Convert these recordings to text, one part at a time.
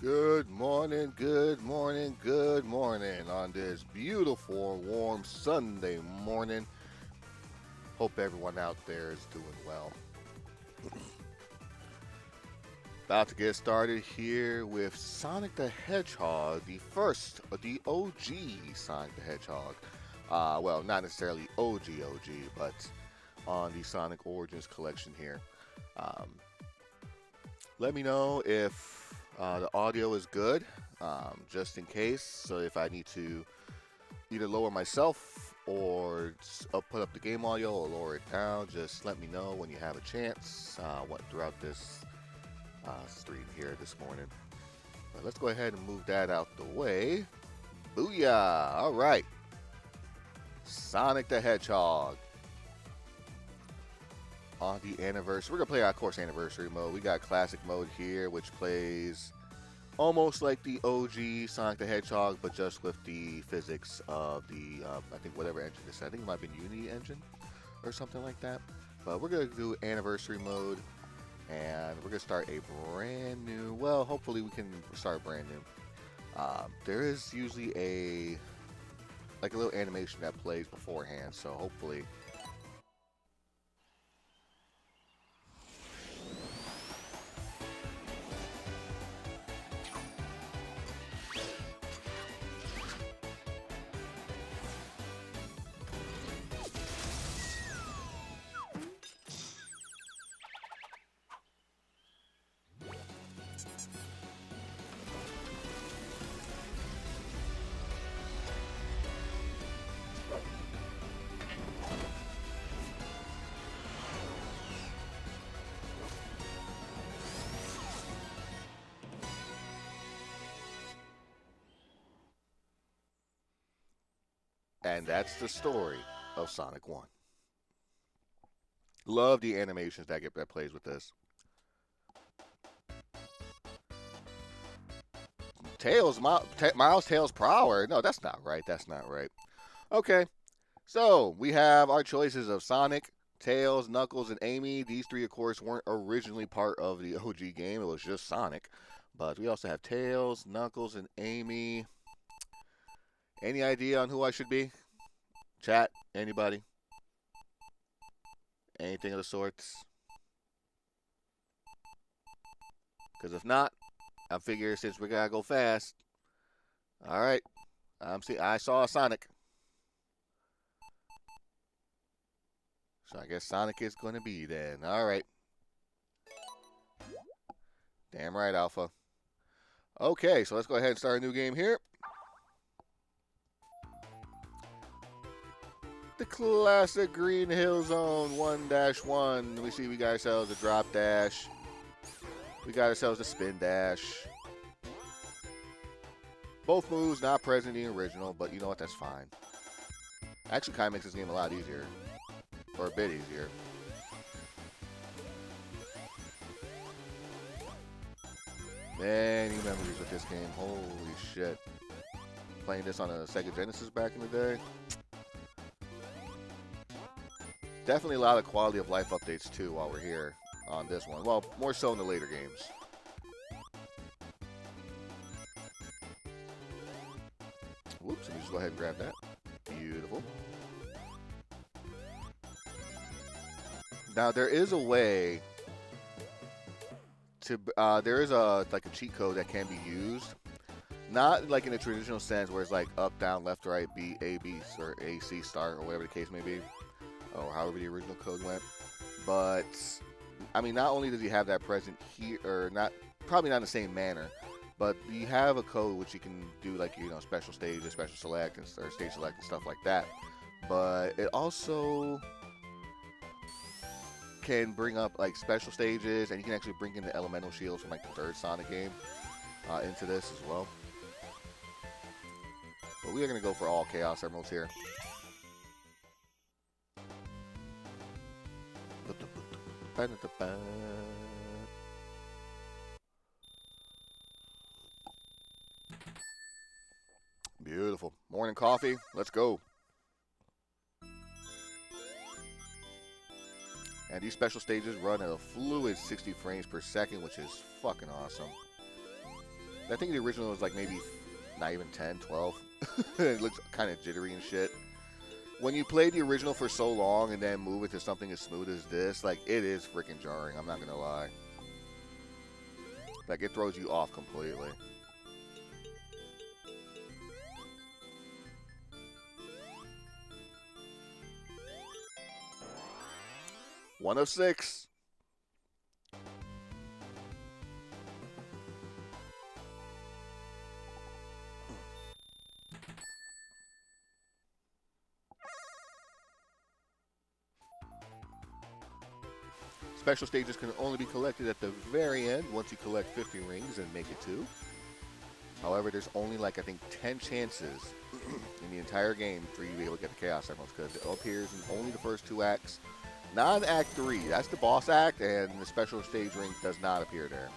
Good morning, good morning, good morning on this beautiful, warm Sunday morning. Hope everyone out there is doing well. About to get started here with Sonic the Hedgehog, the first, the OG Sonic the Hedgehog. Well, not necessarily OG, but on the Sonic Origins collection here. Um, Let me know if the audio is good, just in case. So if I need to either lower myself or put up the game audio or lower it down, just let me know when you have a chance. Throughout this stream here this morning. But let's go ahead and move that out the way. Booyah! All right, Sonic the Hedgehog on the anniversary. We're gonna play our course anniversary mode. We got classic mode here, which plays almost like the OG Sonic the Hedgehog, but just with the physics of the I think whatever engine this is. I think it might be Unity engine or something like that. But we're gonna do anniversary mode, and we're gonna start a brand new. Well, hopefully we can start brand new. There is usually a little animation that plays beforehand, so hopefully. And that's the story of Sonic 1. Love the animations that plays with this. Miles Tails per hour. No, that's not right. That's not right. Okay, so we have our choices of Sonic, Tails, Knuckles, and Amy. These three, of course, weren't originally part of the OG game. It was just Sonic. But we also have Tails, Knuckles, and Amy. Any idea on who I should be? Chat? Anybody? Anything of the sorts? Because if not, I figure since we gotta go fast. All right. I saw a Sonic. So I guess Sonic is going to be then. All right. Damn right, Alpha. Okay, so let's go ahead and start a new game here. The classic Green Hill Zone 1-1. We see we got ourselves a drop dash. We got ourselves a spin dash. Both moves not present in the original, but you know what? That's fine. Actually, kind of makes this game a lot easier. Or a bit easier. Many memories with this game. Holy shit. Playing this on a Sega Genesis back in the day. Definitely a lot of quality of life updates too while we're here on this one. Well, more so in the later games. Whoops, let me just go ahead and grab that. Beautiful. Now there is a way to there is a cheat code that can be used. Not like in a traditional sense where it's like up, down, left, right, B, A, B, or A, C, start, or whatever the case may be. Or however the original code went. But I mean, not only does he have that present here, or not, probably not in the same manner, but you have a code which you can do like special stages, special select, or stage select and stuff like that. But it also can bring up like special stages, and you can actually bring in the elemental shields from like the third Sonic game into this as well. But we are gonna go for all Chaos Emeralds here. Beautiful. Morning coffee. Let's go. And these special stages run at a fluid 60 frames per second, which is fucking awesome. I think the original was like maybe not even 10, 12. It looks kind of jittery and shit. When you play the original for so long and then move it to something as smooth as this, like, it is freaking jarring. I'm not gonna lie. Like, it throws you off completely. One of 6. Special stages can only be collected at the very end once you collect 50 rings and make it 2. However, there's only like, I think, 10 chances in the entire game for you to be able to get the Chaos Emeralds because it appears in only the first 2 acts. Not in Act 3. That's the boss act, and the special stage ring does not appear there.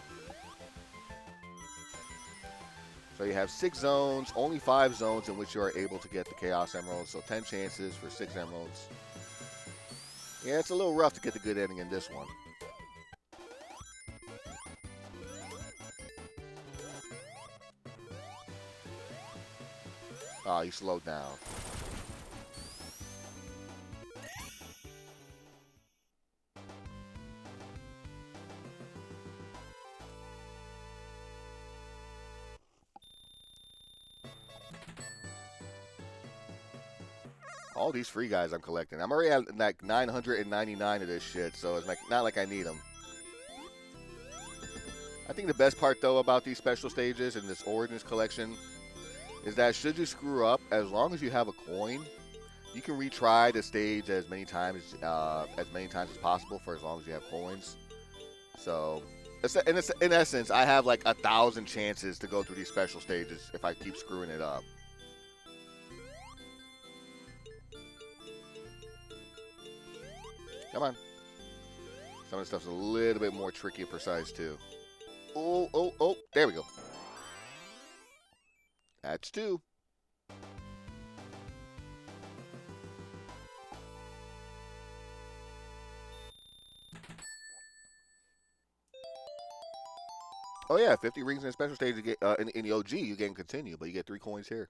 So you have 6 zones, only 5 zones in which you are able to get the Chaos Emeralds. So 10 chances for 6 emeralds. Yeah, it's a little rough to get the good ending in this one. Oh, you slowed down. All these free guys I'm collecting. I'm already at like 999 of this shit, so it's like not like I need them. I think the best part though about these special stages and this Origins collection is that should you screw up, as long as you have a coin, you can retry the stage as many times as possible for as long as you have coins. So, in essence, I have like 1,000 chances to go through these special stages if I keep screwing it up. Come on. Some of the stuff's a little bit more tricky and precise, too. Oh, oh, oh. There we go. That's 2. Oh, yeah. 50 rings in a special stage. You get, in the OG, you can continue, but you get 3 coins here.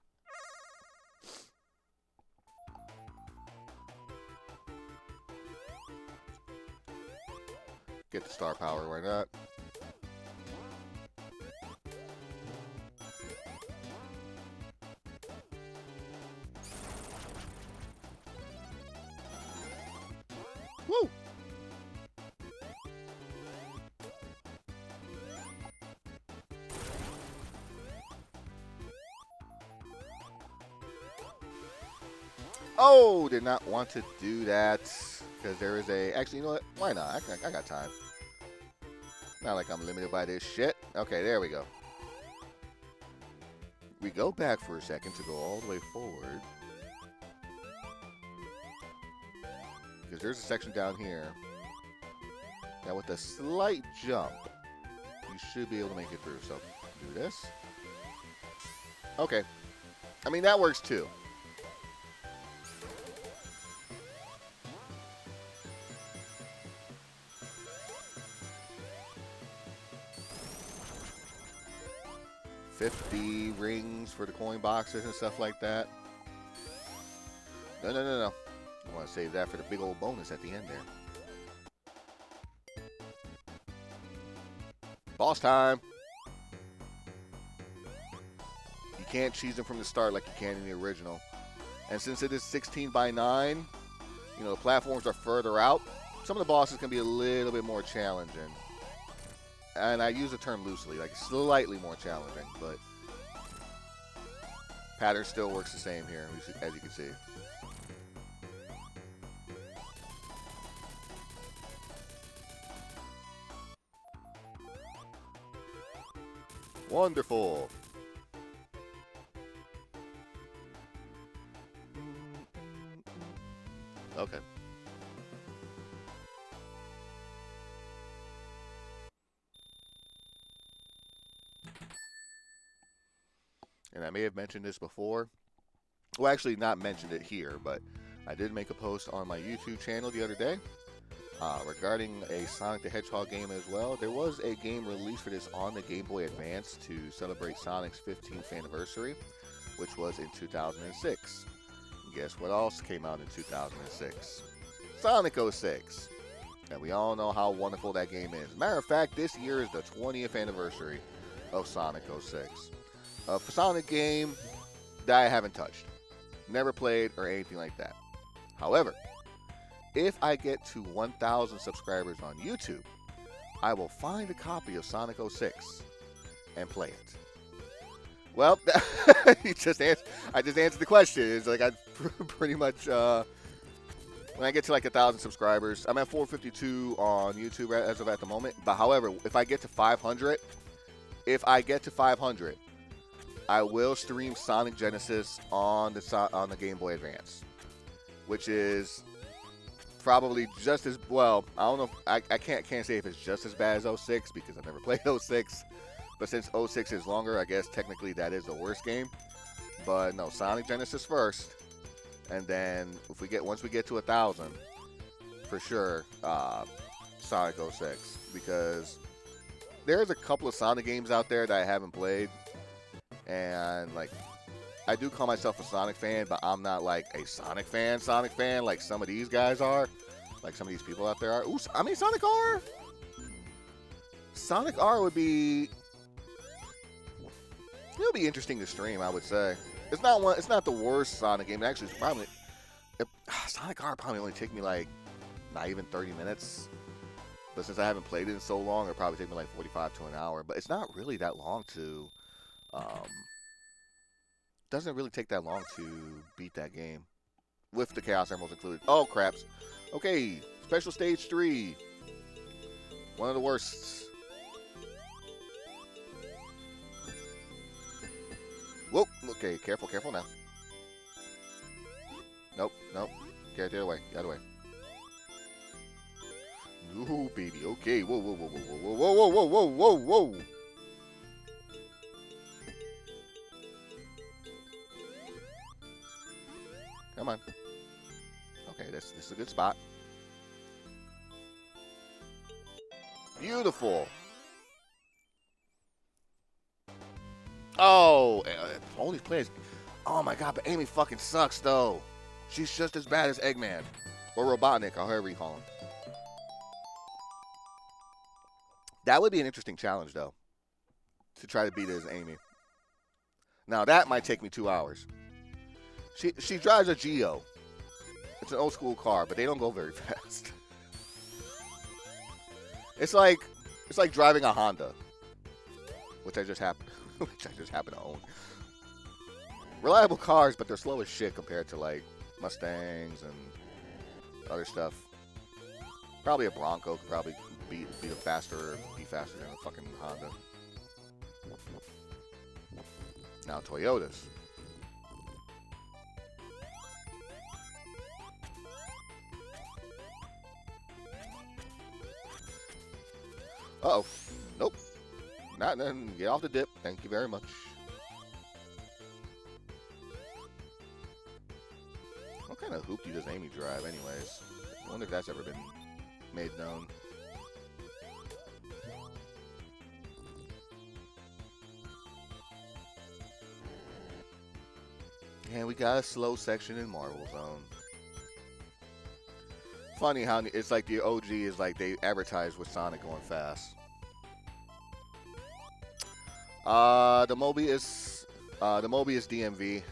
Get the star power, why not? Woo! Oh, did not want to do that because there is a... Actually, you know what? Why not? I got time. Not like I'm limited by this shit. Okay, there we go. We go back for a second to go all the way forward. Because there's a section down here. Now with a slight jump, you should be able to make it through. So, do this. Okay. I mean, that works too. $50 rings for the coin boxes and stuff like that. No, no, no, no. I want to save that for the big old bonus at the end there. Boss time. You can't cheese them from the start like you can in the original. And since it is 16 by 9, you know, the platforms are further out. Some of the bosses can be a little bit more challenging. And I use the term loosely, like slightly more challenging, but pattern still works the same here, as you can see. Wonderful. Okay. And I may have mentioned this before. Well, actually not mentioned it here, but I did make a post on my YouTube channel the other day Regarding a Sonic the Hedgehog game as well, there was a game released for this on the Game Boy Advance to celebrate Sonic's 15th anniversary, which was in 2006. Guess what else came out in 2006? Sonic 06. And we all know how wonderful that game is. Matter of fact, this year is the 20th anniversary of Sonic 06. A Sonic game that I haven't touched, never played, or anything like that. However, if I get to 1,000 subscribers on YouTube, I will find a copy of Sonic 06 and play it. Well, I just answered the question. It's like I pretty much, when I get to like 1,000 subscribers, I'm at 452 on YouTube as of at the moment. But however, if I get to 500, I will stream Sonic Genesis on the Game Boy Advance, which is probably just as well. I don't know. I can't say if it's just as bad as 06 because I've never played 06. But since 06 is longer, I guess technically that is the worst game. But no, Sonic Genesis first, and then once we get to 1,000, for sure, Sonic 06, because there's a couple of Sonic games out there that I haven't played, and like I do call myself a Sonic fan, but I'm not like a Sonic fan like some of these guys are, like some of these people out there are. Ooh, I mean Sonic R. Sonic R would be. It'll be interesting to stream, I would say. It's not the worst Sonic game. Actually, it's probably Sonic R probably only take me like not even 30 minutes. But since I haven't played it in so long, it'll probably take me like 45 to an hour. But it's not really that long to. Doesn't really take that long to beat that game, with the Chaos Emeralds included. Oh craps! Okay, Special Stage 3. One of the worst. Whoa, okay, careful now. Nope. Get the other way, Ooh, baby, okay. Whoa. Come on. Okay, this is a good spot. Beautiful. Oh, only players. Oh my god, but Amy fucking sucks though. She's just as bad as Eggman. Or Robotnik, or however you call him. That would be an interesting challenge though. To try to beat it as Amy. Now that might take me 2 hours. She drives a Geo. It's an old school car, but they don't go very fast. It's like driving a Honda. Which I just happen to own. Reliable cars, but they're slow as shit compared to like Mustangs and other stuff. Probably a Bronco could probably be faster than a fucking Honda. Now Toyotas. Uh-oh. Nope. Not then. Get off the dip. Thank you very much. What kind of hoopty does Amy drive anyways? I wonder if that's ever been made known. And we got a slow section in Marble Zone. Funny how it's like the OG is like they advertise with Sonic going fast. The Mobius DMV.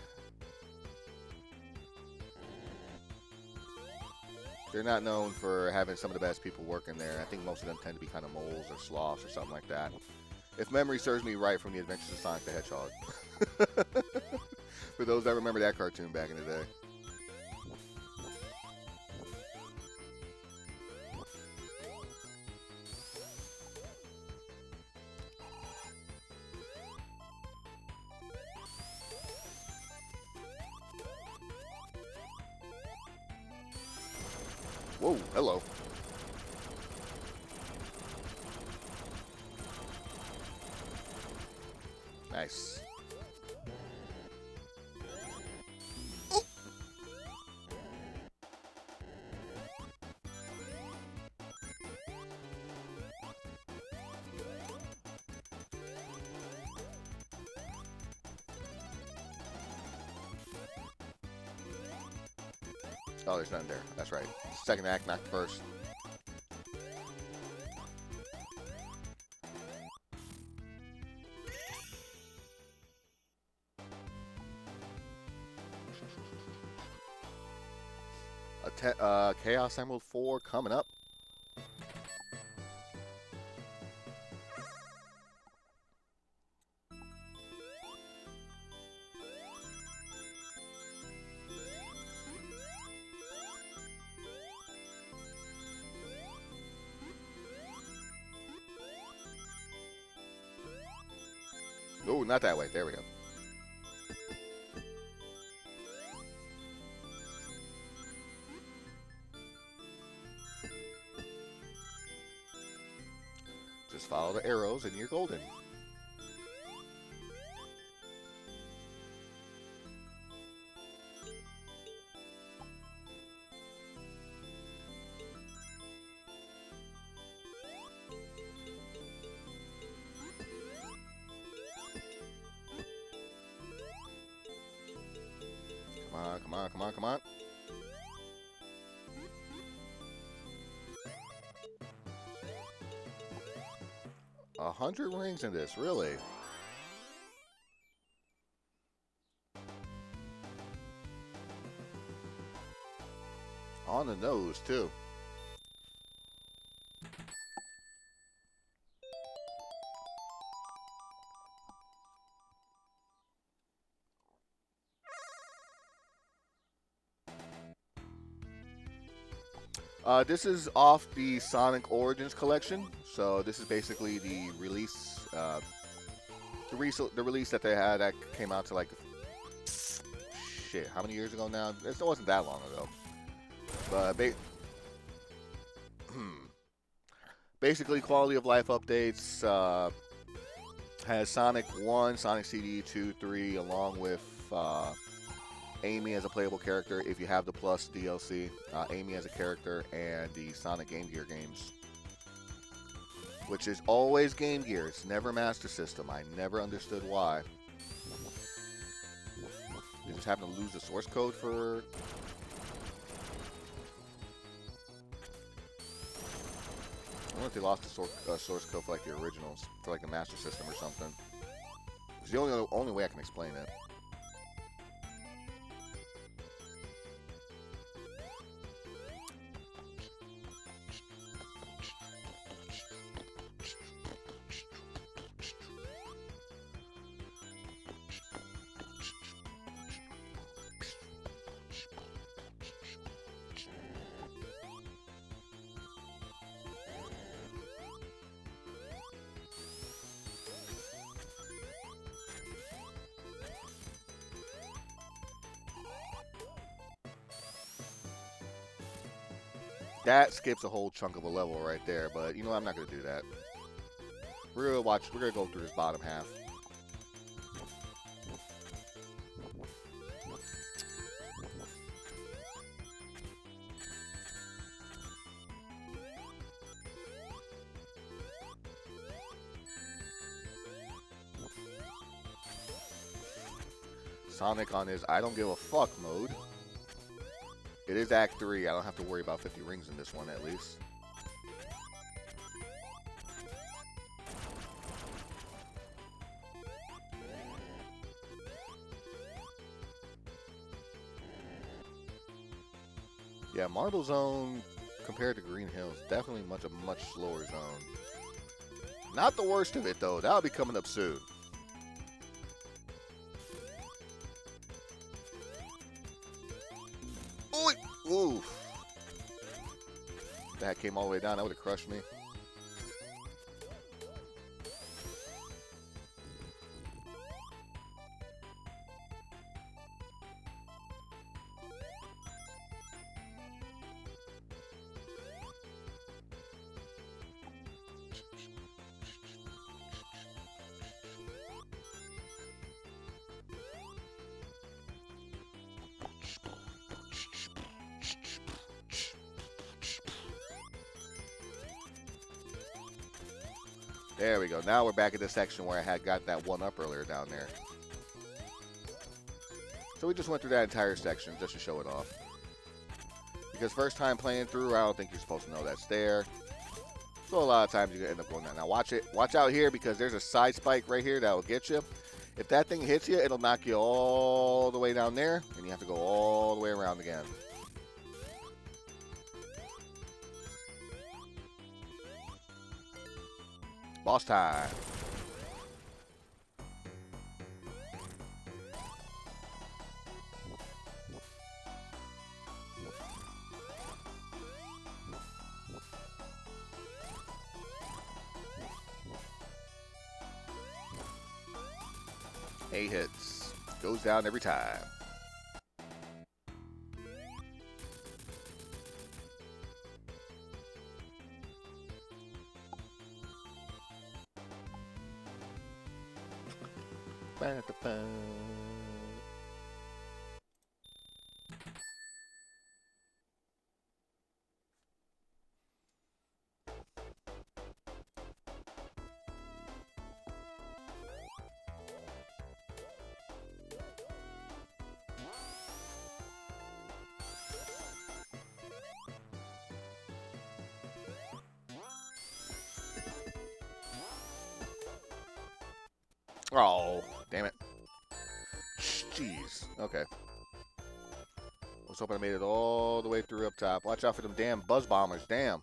They're not known for having some of the best people working there. I think most of them tend to be kind of moles or sloths or something like that. If memory serves me right from the Adventures of Sonic the Hedgehog. For those that remember that cartoon back in the day. Whoa, hello. Nice. Oh, there's nothing there. That's right. Second act, not the first. Chaos Emerald 4 coming up. Oh, not that way. There we go. Just follow the arrows and you're golden. Come on, come on, come on, come on. A 100 rings in this, really? On the nose, too. This is off the Sonic Origins collection, so this is basically the release, the release that they had that came out to like, shit, how many years ago now? It wasn't that long ago. But basically, quality of life updates. Has Sonic 1, Sonic CD 2, 3, along with Amy as a playable character if you have the Plus DLC, Amy as a character, and the Sonic Game Gear games. Which is always Game Gear, it's never Master System. I never understood why. They just happen to lose the source code for... I wonder if they lost the source code for like the originals, for like the Master System or something. It's the only way I can explain it. That skips a whole chunk of a level right there, but you know I'm not gonna do that. We're gonna go through this bottom half. Sonic on his I don't give a fuck mode. It is Act 3. I don't have to worry about 50 rings in this one, at least. Yeah, Marble Zone, compared to Green Hills, definitely a much slower zone. Not the worst of it, though. That'll be coming up soon. Oof. That came all the way down. That would have crushed me. There we go. Now we're back at the section where I had got that one up earlier down there. So we just went through that entire section just to show it off. Because first time playing through, I don't think you're supposed to know that's there. So a lot of times you're going to end up going that. Now watch it. Watch out here because there's a side spike right here that will get you. If that thing hits you, it'll knock you all the way down there, and you have to go all the way around again. Boss time. Eight hits. Goes down every time. Oh, damn it. Jeez. Okay. I was hoping I made it all the way through up top. Watch out for them damn buzz bombers. Damn.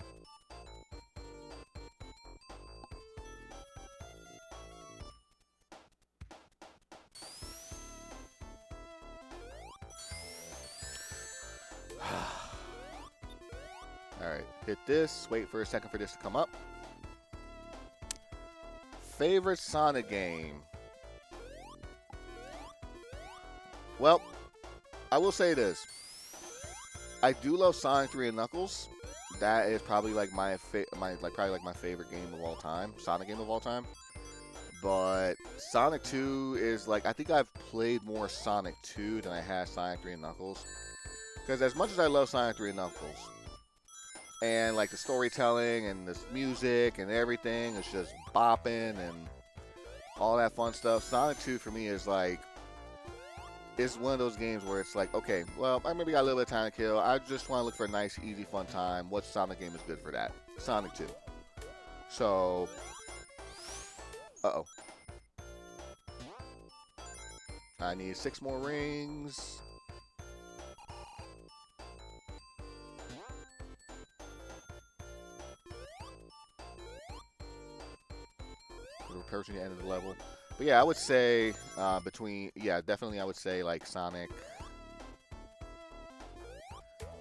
Alright. Hit this. Wait for a second for this to come up. Favorite Sonic game? Well, I will say this. I do love Sonic 3 and Knuckles. That is probably like my favorite game of all time, Sonic game of all time. But Sonic 2 is like, I think I've played more Sonic 2 than I have Sonic 3 and Knuckles. Because as much as I love Sonic 3 and Knuckles, and like the storytelling and the music and everything, it's just bopping and all that fun stuff. Sonic 2 for me is like, it's one of those games where it's like, okay, well, I maybe got a little bit of time to kill. I just want to look for a nice, easy, fun time. What Sonic game is good for that? Sonic 2. So, uh-oh. I need 6 more rings. We're approaching the end of the level. But yeah, I would say definitely I would say like Sonic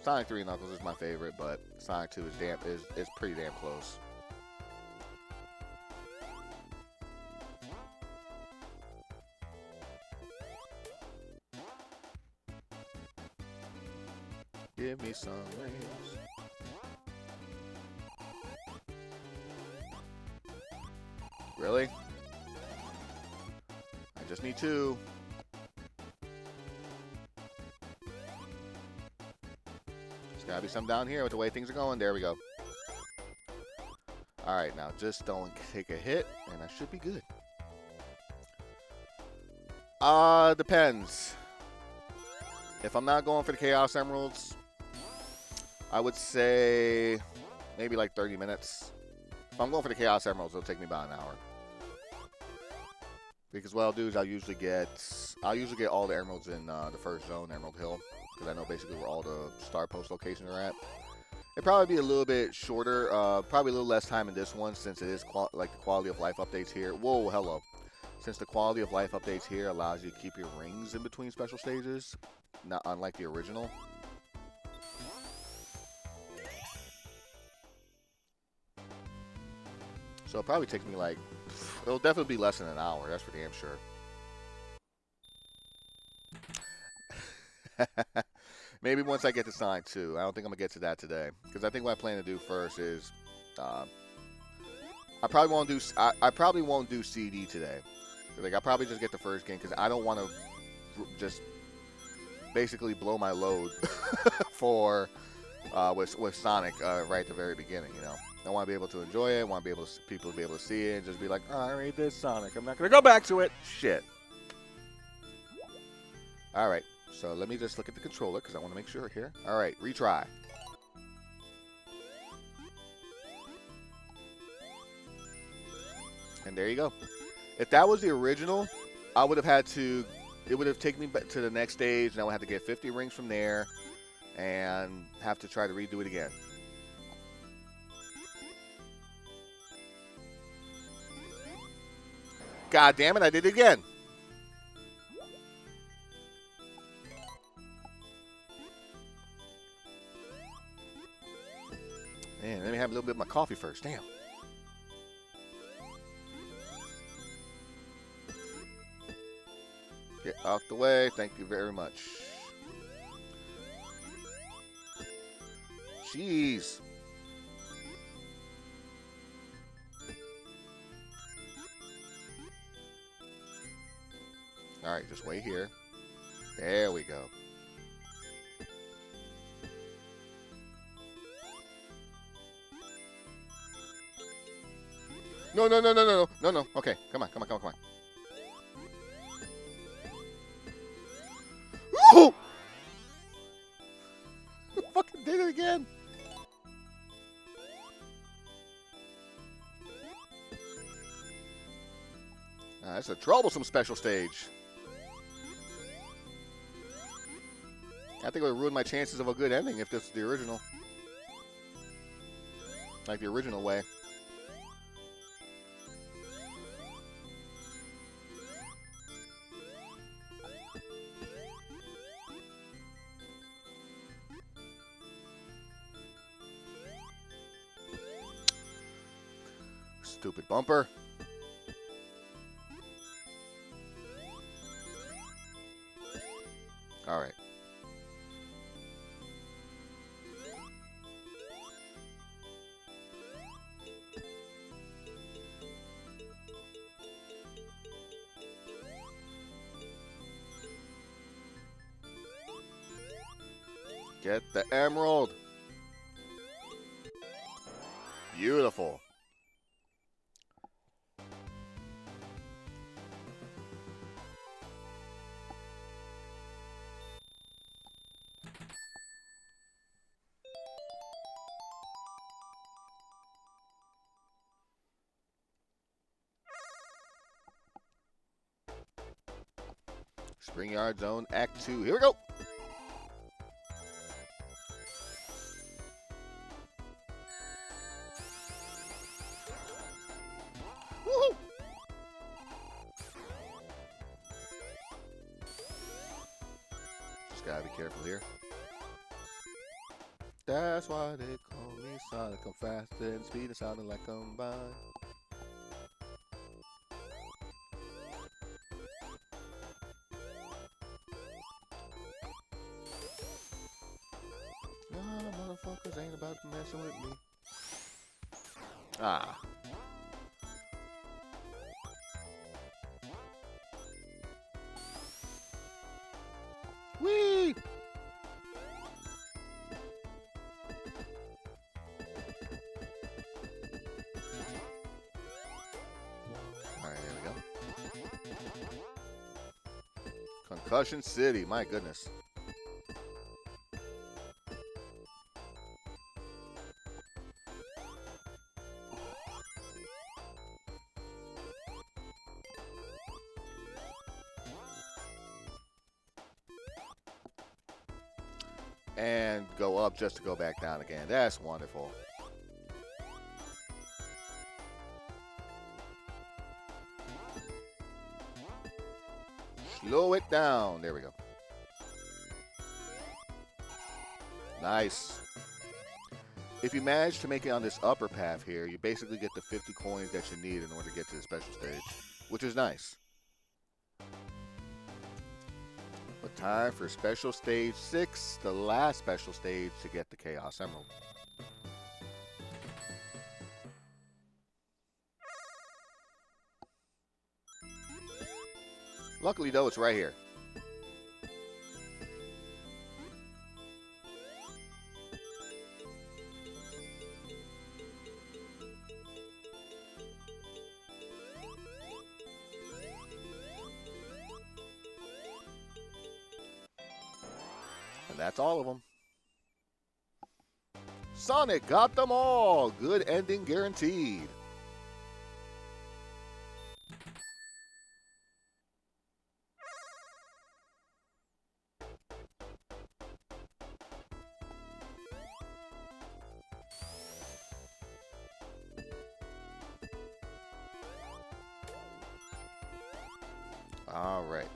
3 and Knuckles is my favorite, but Sonic 2 is pretty damn close. Give me some rings. Really? I just need 2. There's gotta be some down here with the way things are going. There we go. Alright, now just don't take a hit, and I should be good. Depends. If I'm not going for the Chaos Emeralds, I would say maybe like 30 minutes. If I'm going for the Chaos Emeralds, it'll take me about an hour. Because what I'll do is I'll usually get all the emeralds in the first zone, Emerald Hill, because I know basically where all the star post locations are at. It'd probably be a little bit shorter, probably a little less time in this one since it is like the quality of life updates here. Whoa, hello. Since the quality of life updates here allows you to keep your rings in between special stages, not unlike the original. So it'll probably take me like, it'll definitely be less than an hour, that's for damn sure. Maybe once I get to Sonic 2. I don't think I'm going to get to that today. Because I think what I plan to do first is, I probably won't do CD today. Like, I'll probably just get the first game because I don't want to just basically blow my load for with Sonic right at the very beginning, you know. I want to be able to enjoy it. I want to be able to people to be able to see it and just be like, oh, I already did Sonic. I'm not going to go back to it. Shit. All right. So let me just look at the controller because I want to make sure here. All right. Retry. And there you go. If that was the original, I would have had to. It would have taken me back to the next stage, and I would have to get 50 rings from there, and have to try to redo it again. God damn it! I did it again. Man, let me have a little bit of my coffee first. Damn. Get out the way. Thank you very much. Jeez. All right, just wait here. There we go. No, no, no, no, no, no, no. Okay, come on, come on, come on, come on. Woo! Fucking did it again. That's a troublesome special stage. I think it would ruin my chances of a good ending if this is the original. Like the original way. Stupid bumper. All right. Get the emerald. Beautiful. Spring Yard Zone Act 2. Here we go. Woohoo! Just gotta be careful here. That's why they call me Sonic. I'm faster and speed and sounding like combined. Motherfuckers ain't about to messing with me. Ah. Whee! Alright, there we go. Concussion City, my goodness. And go up just to go back down again. That's wonderful. Slow it down. There we go. Nice. If you manage to make it on this upper path here, you basically get the 50 coins that you need in order to get to the special stage, which is nice. But time for special stage 6, the last special stage to get the Chaos Emerald. Luckily though, it's right here. And that's all of them. Sonic got them all. Good ending guaranteed. All right.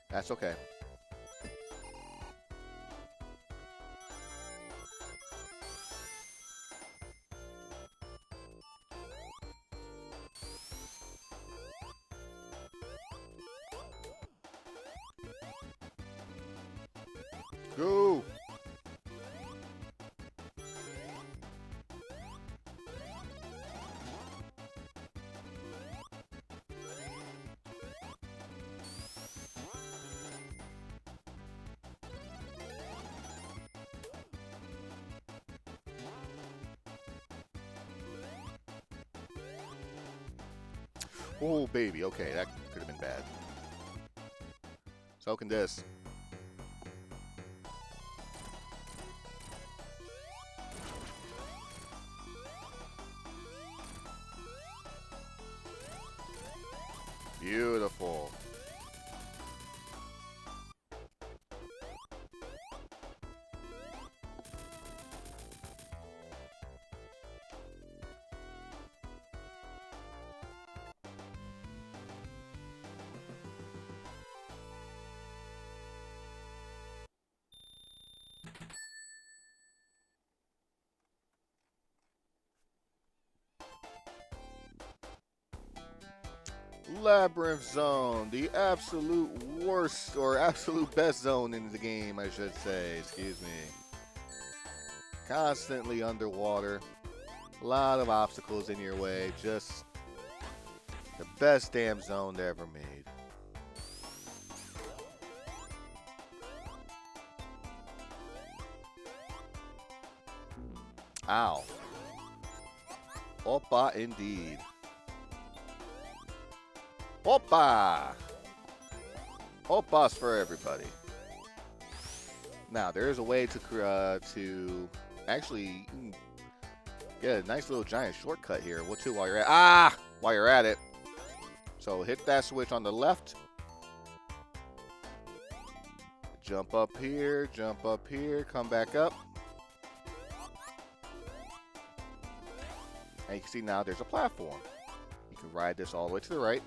That's okay. Go. Oh, baby. Okay, that could have been bad. So can this. Beautiful. Labyrinth Zone, the absolute worst or absolute best zone in the game, I should say. Excuse me. Constantly underwater. A lot of obstacles in your way. Just the best damn zone ever made. Ow. Oppa indeed. Oppa! Oppa's for everybody. Now, there is a way to actually get a nice little giant shortcut here. What too while you're at it. So hit that switch on the left. Jump up here, come back up. And you can see now there's a platform. You can ride this all the way to the right.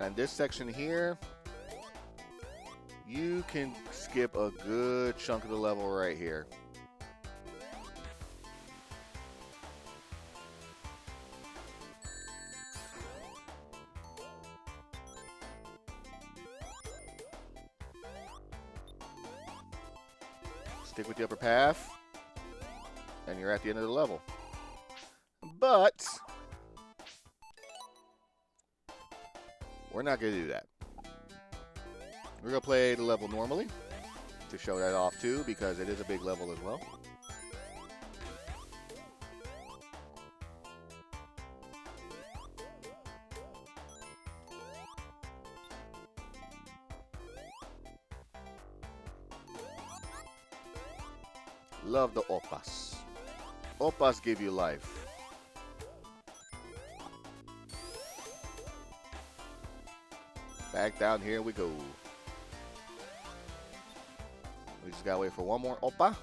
And this section here, you can skip a good chunk of the level right here. Stick with the upper path, and you're at the end of the level. But we're not going to do that. We're going to play the level normally to show that off too, because it is a big level as well. Love the oppas. Oppas give you life. Back down here we go. We just gotta wait for one more oppa.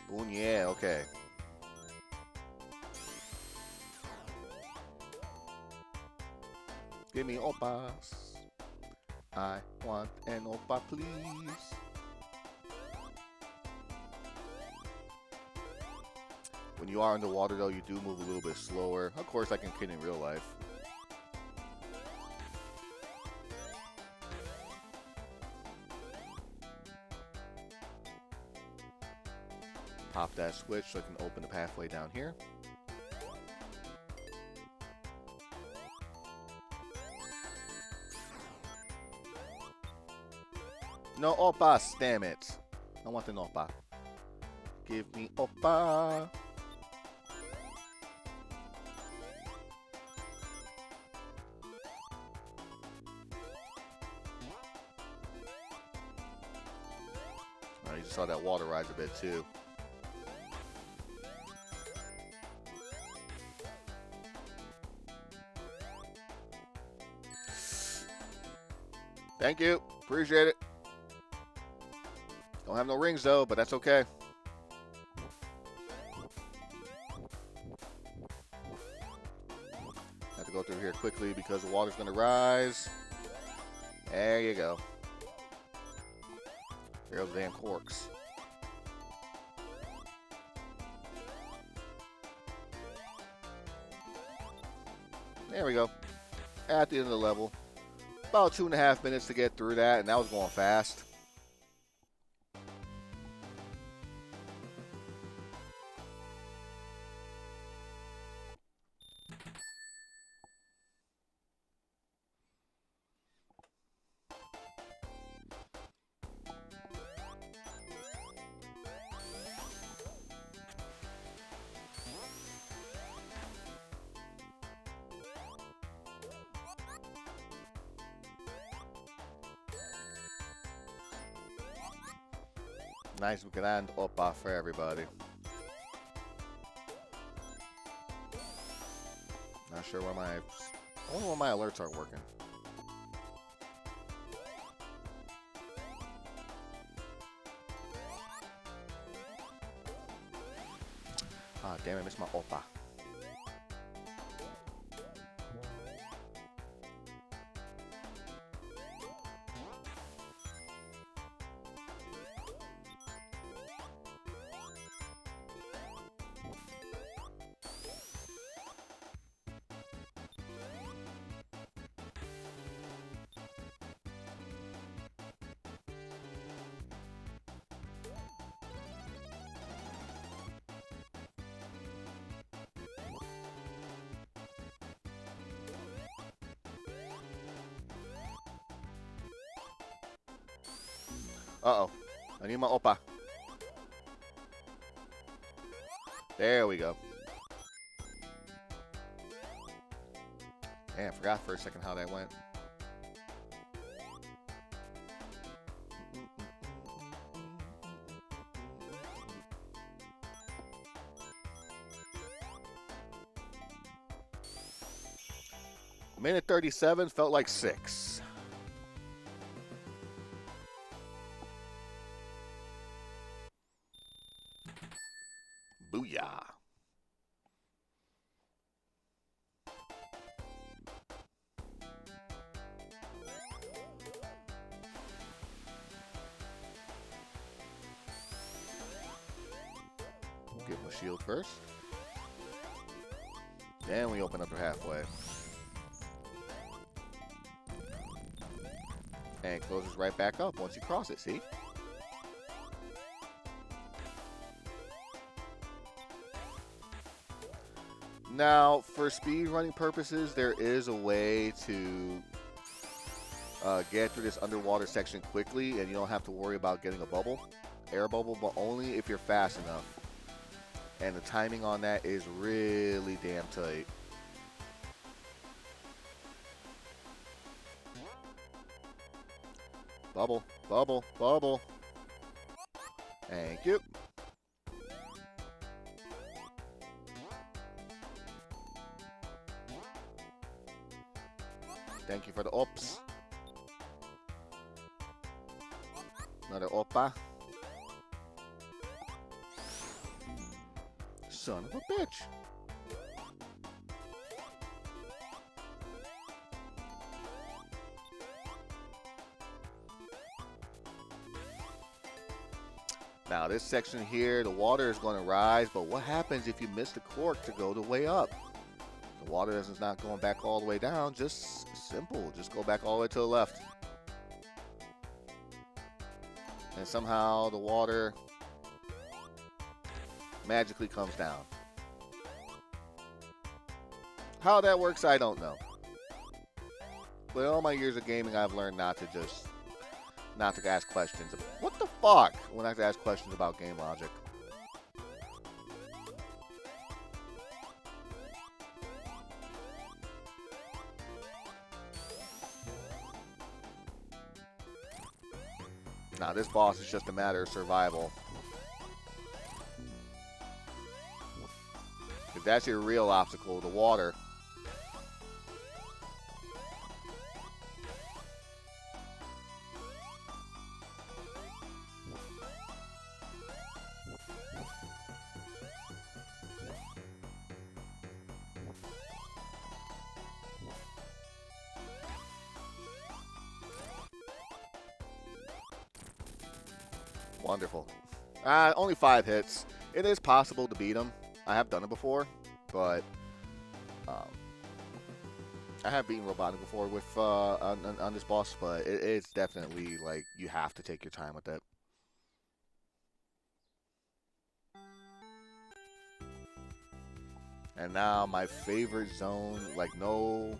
Boom, yeah, okay. Give me oppas. I want an oppa, please. When you are underwater, though, you do move a little bit slower. Of course, like in real life. Pop that switch so I can open the pathway down here. No oppas, damn it. I want an oppa. Give me oppa. Oh, you just saw that water rise a bit too. Thank you. Appreciate it. Don't have no rings though, but that's okay. Have to go through here quickly because the water's gonna rise. There you go. There goes the damn corks. There we go. At the end of the level. About 2.5 minutes to get through that, and that was going fast. Nice, we can land oppa for everybody. Not sure why I wonder why my alerts aren't working. Ah, damn it, I missed my oppa. Uh-oh. I need my oppa. There we go. Damn, I forgot for a second how that went. Minute 37 felt like 6. Booyah. Get my shield first. Then we open up her halfway. And it closes right back up once you cross it, see? Now, for speed running purposes, there is a way to get through this underwater section quickly, and you don't have to worry about getting a bubble, air bubble, but only if you're fast enough. And the timing on that is really damn tight. Bubble, bubble, bubble. Thank you. Thank you for the ops. Another oppa. Son of a bitch. Now this section here, the water is going to rise, but what happens if you miss the cork to go the way up? The water is not going back all the way down, just simple. Just go back all the way to the left. And somehow the water magically comes down. How that works, I don't know. But in all my years of gaming, I've learned not to ask questions. What the fuck? When I have to ask questions about game logic. Nah, this boss is just a matter of survival. If that's your real obstacle, the water. Wonderful. Only 5 hits. It is possible to beat him. I have done it before, but I have beaten Robotic before with on this boss, but it's definitely like you have to take your time with it. And now my favorite zone, like no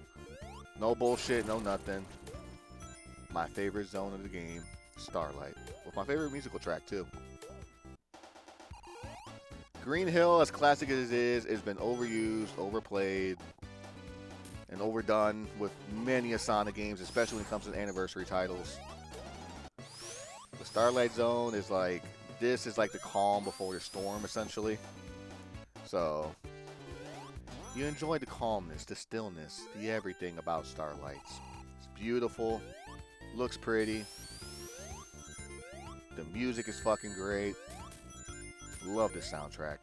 bullshit, no nothing. My favorite zone of the game, Starlight, with my favorite musical track too. Green Hill, as classic as it is, has been overused, overplayed, and overdone with many Sonic games, especially when it comes to anniversary titles. The Starlight Zone is like, this is like the calm before the storm, essentially. So, you enjoy the calmness, the stillness, the everything about Starlights. It's beautiful, looks pretty, the music is fucking great. Love this soundtrack.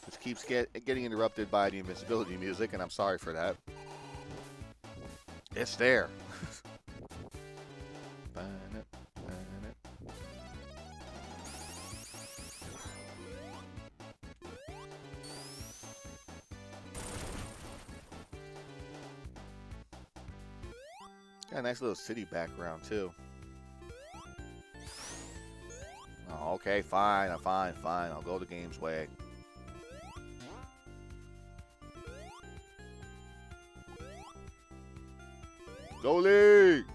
Which keeps getting interrupted by the invincibility music, and I'm sorry for that. It's there. Got a nice little city background too. Oh, okay, fine, fine. I'll go the game's way. Go League!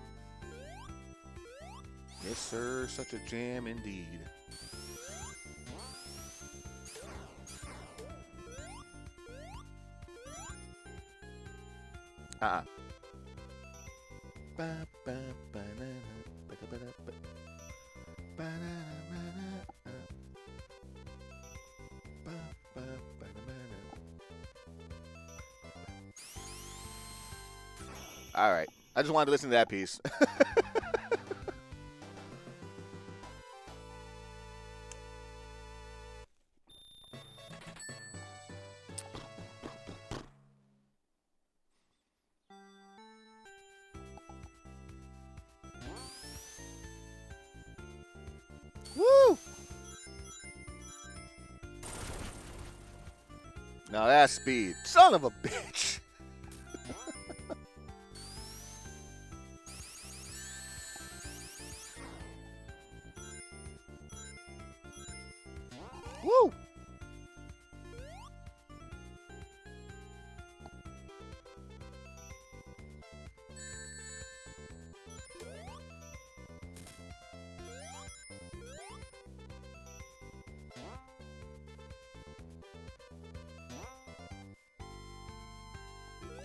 Yes, sir. Such a jam indeed. All right. I just wanted to listen to that piece. Woo! Now that's speed. Son of a bitch. Woo!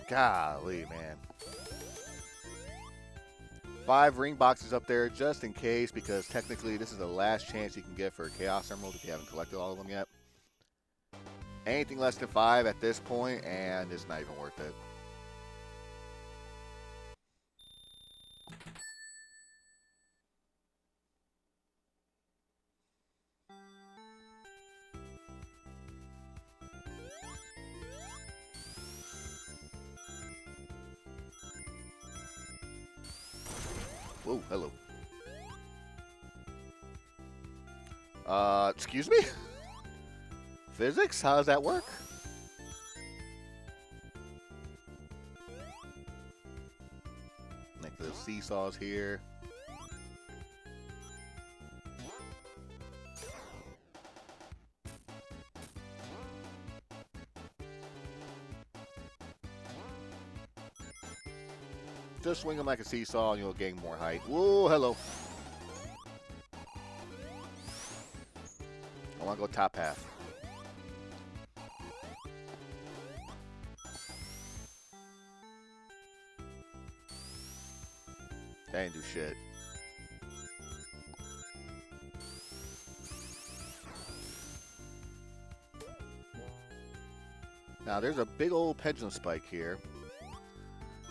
Golly, man. 5 ring boxes up there just in case, because technically this is the last chance you can get for a Chaos Emerald if you haven't collected all of them yet. Anything less than 5 at this point, and it's not even worth it. Whoa, hello. Excuse me? Physics? How does that work? Like the seesaws here. Just swing them like a seesaw and you'll gain more height. Whoa, hello. I want to go top half. That ain't do shit. Now, there's a big old pendulum spike here.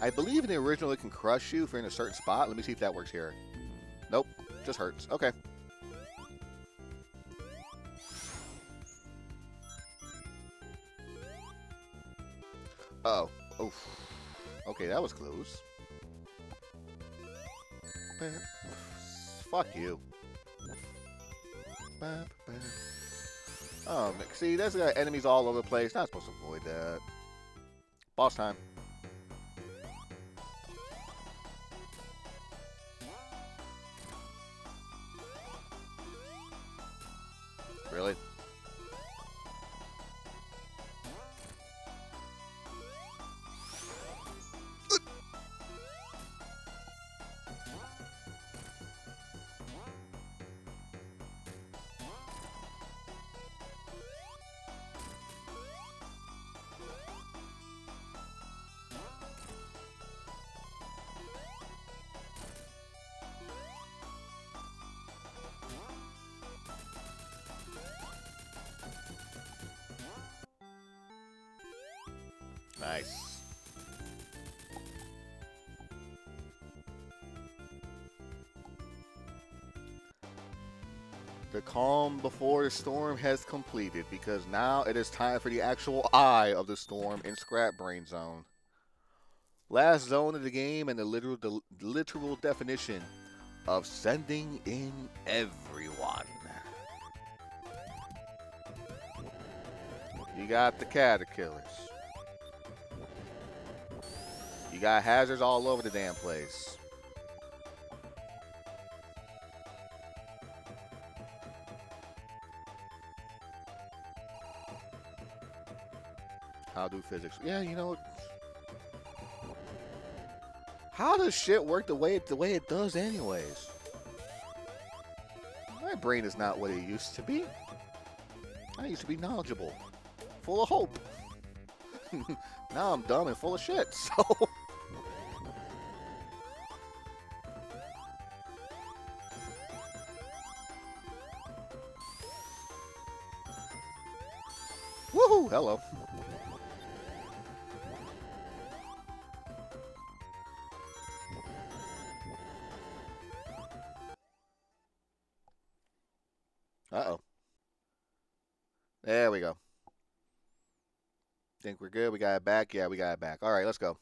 I believe in the original it can crush you if you're in a certain spot. Let me see if that works here. Nope, just hurts. Okay. Oh. Oof. Okay, that was close. Fuck you. Oh, see, there's enemies all over the place. Not supposed to avoid that. Boss time. Really? Nice. The calm before the storm has completed because now it is time for the actual eye of the storm in Scrap Brain Zone. Last zone of the game and the literal definition of sending in everyone. You got the caterpillars. You got hazards all over the damn place. How do physics? Yeah, you know. How does shit work the way it does, anyways? My brain is not what it used to be. I used to be knowledgeable, full of hope. Now I'm dumb and full of shit. So. Woohoo! Hello. Uh-oh. There we go. Think we're good? We got it back? Yeah, we got it back. All right, let's go.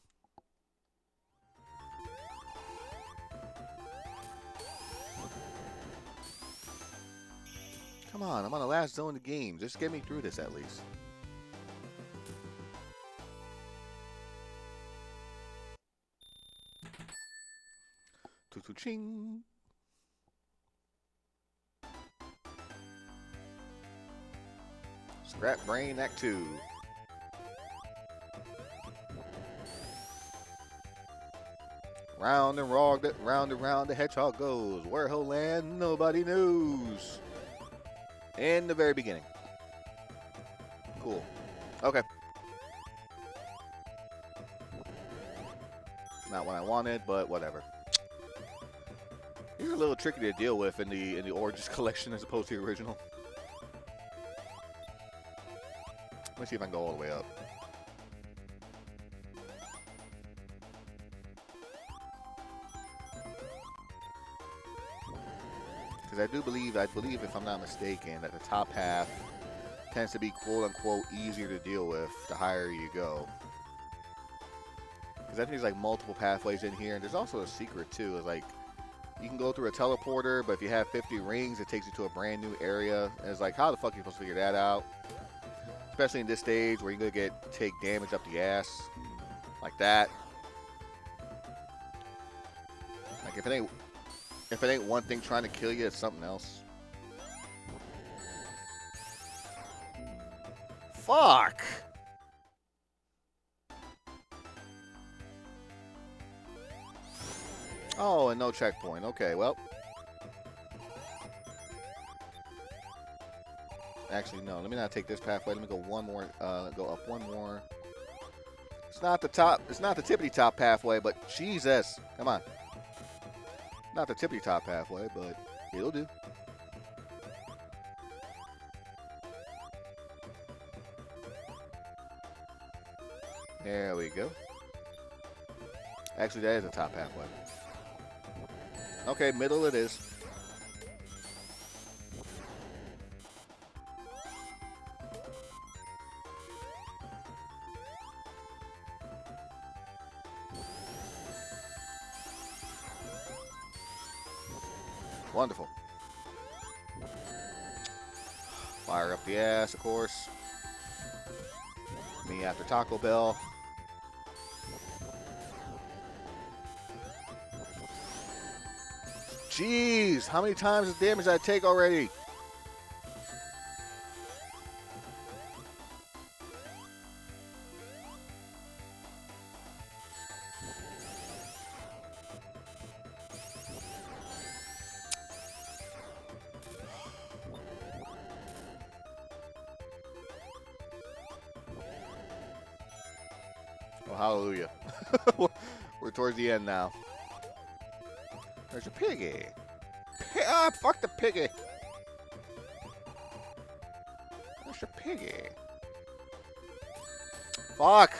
Come on, I'm on the last zone of the game. Just get me through this at least. Ching. Scrap Brain Act 2. Round and round the hedgehog goes. Where he'll land, nobody knows. In the very beginning. Cool. Okay. Not what I wanted, but whatever. These are a little tricky to deal with in the Origins collection as opposed to the original. Let me see if I can go all the way up. Because I believe if I'm not mistaken, that the top half tends to be quote-unquote easier to deal with the higher you go. Because I think there's like multiple pathways in here, and there's also a secret too. It's like you can go through a teleporter, but if you have 50 rings, it takes you to a brand new area. And it's like, how the fuck are you supposed to figure that out? Especially in this stage where you're gonna take damage up the ass like that. Like if it ain't one thing trying to kill you, it's something else. Fuck. Oh, and no checkpoint. Okay, well. Actually, no. Let me not take this pathway. Let me go one more. Go up one more. It's not the top. It's not the tippity top pathway, but Jesus, come on. Not the tippity top pathway, but it'll do. There we go. Actually, that is a top pathway. Okay, middle it is. Wonderful. Fire up the ass, of course. Me after Taco Bell. Jeez, how many times the damage did I take already? Oh, hallelujah. We're towards the end now. There's a piggy. Ah, fuck the piggy. There's a piggy. Fuck.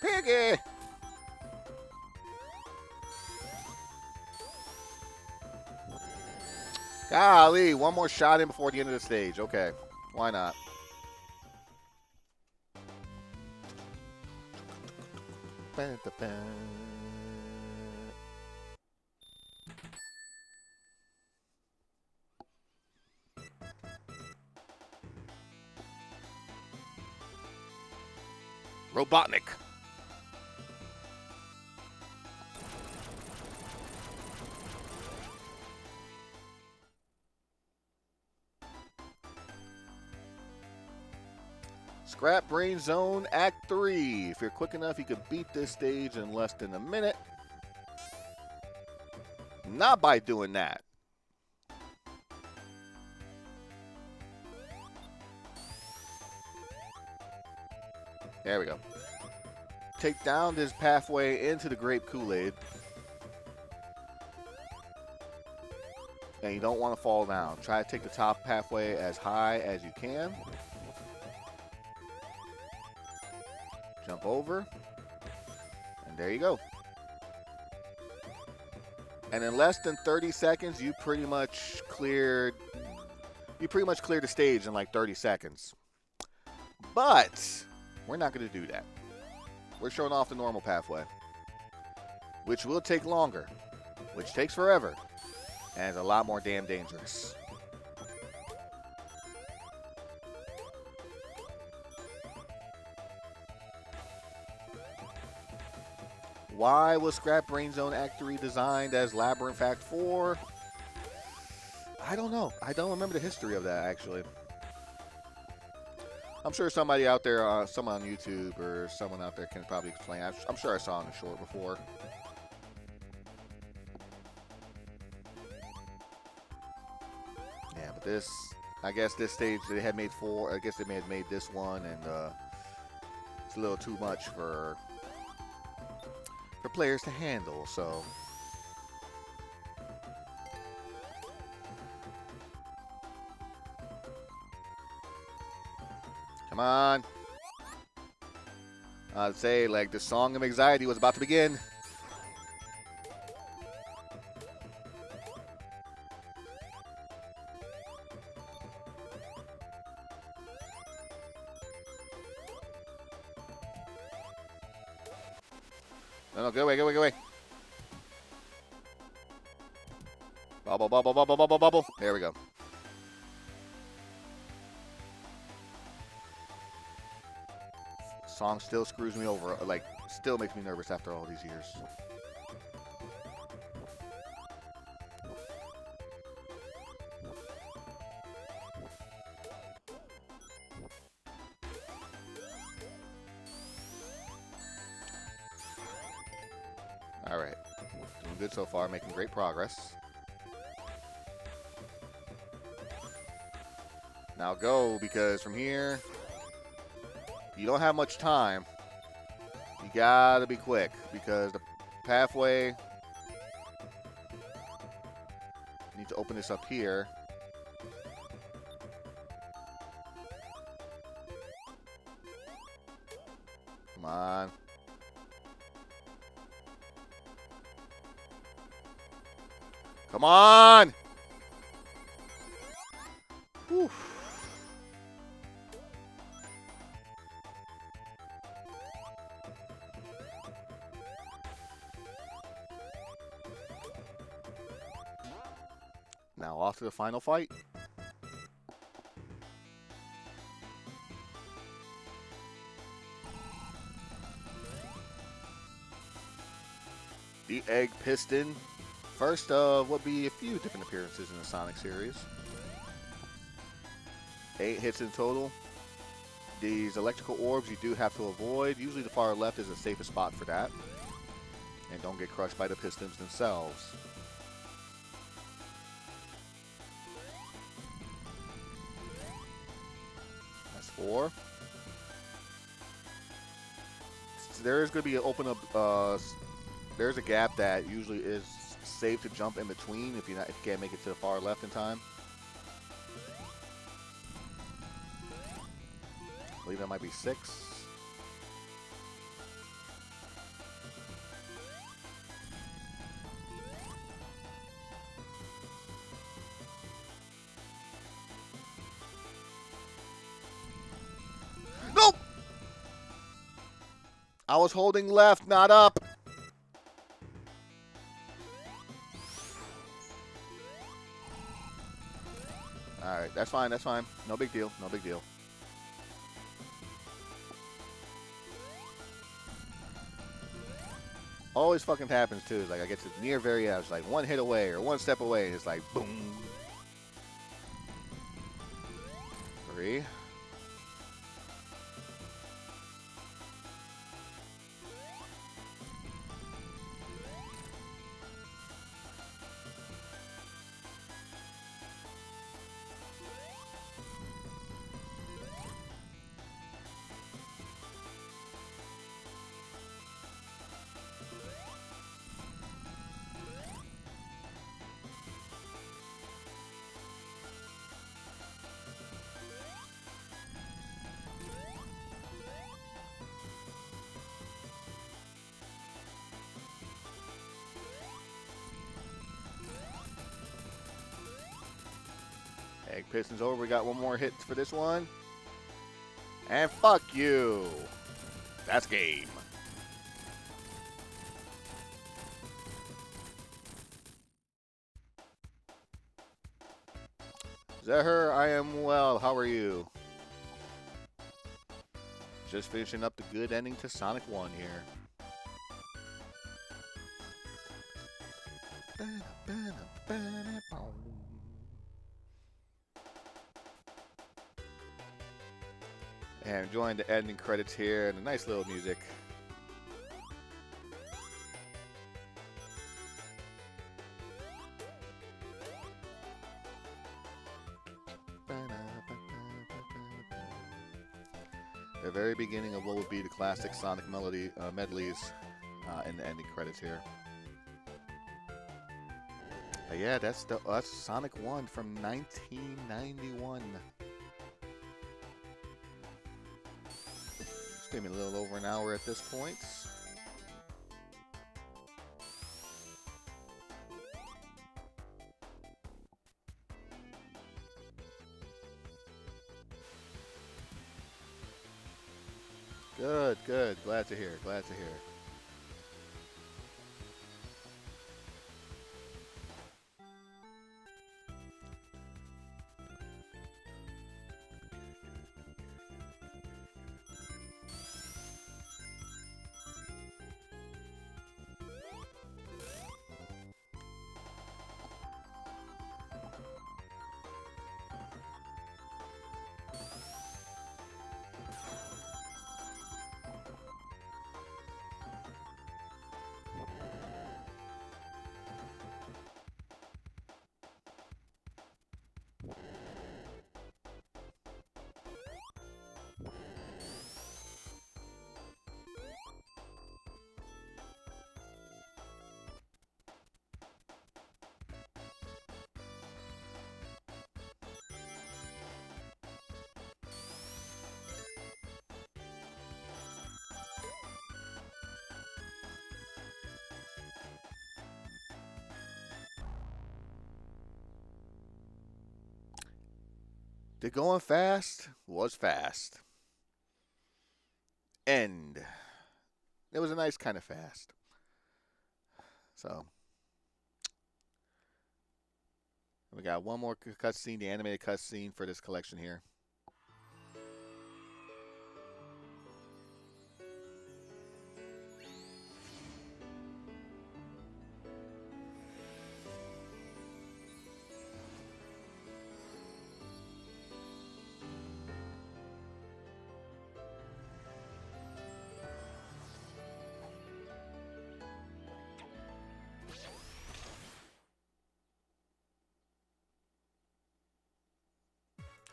Piggy. Golly, one more shot in before the end of the stage. Okay, why not? Robotnik. Scrap Brain Zone Act 3. If you're quick enough, you could beat this stage in less than a minute. Not by doing that. There we go. Take down this pathway into the grape Kool-Aid. And you don't want to fall down. Try to take the top pathway as high as you can. Jump over. And there you go. And in less than 30 seconds, you pretty much cleared the stage in like 30 seconds. But we're not going to do that. We're showing off the normal pathway, which will take longer, which takes forever, and is a lot more damn dangerous. Why was Scrap Brain Zone Act 3 designed as Labyrinth Act 4? I don't know. I don't remember the history of that, actually. I'm sure somebody out there, someone on YouTube or someone out there can probably explain. I'm sure I saw it in a short before. Yeah, but this, I guess this stage they had made 4. I guess they may have made this one, and it's a little too much for players to handle, so. Come on. I'd say, like, the song of anxiety was about to begin. No, go away, go away, go away. Bubble, bubble, bubble, bubble, bubble. There we go. Song still screws me over, like, still makes me nervous after all these years. good so far, making great progress. Now go, because from here, you don't have much time. You gotta be quick, because the pathway, you need to open this up here. Come on. Come on! Whew. Now off to the final fight. The Egg Piston. First of what be a few different appearances in the Sonic series. 8 hits in total. These electrical orbs you do have to avoid. Usually the far left is the safest spot for that. And don't get crushed by the pistons themselves. That's 4. So there is going to be an open up. There's a gap that usually is safe to jump in between if you can't make it to the far left in time. I believe that might be 6. Nope! I was holding left, not up. Alright, that's fine, that's fine. No big deal, no big deal. Always fucking happens too. It's like I get to the near very edge, like one hit away or one step away, and it's like boom. 3. Egg Piston's over. We got one more hit for this one. And fuck you. That's game. Zahir, I am well. How are you? Just finishing up the good ending to Sonic 1 here. And enjoying the ending credits here and the nice little music. The very beginning of what would be the classic Sonic medleys in the ending credits here. Yeah, that's Sonic 1 from 1991. Maybe a little over an hour at this point. Good, good. Glad to hear. Glad to hear. The going fast was fast. And it was a nice kind of fast. So we got one more cutscene, the animated cutscene for this collection here.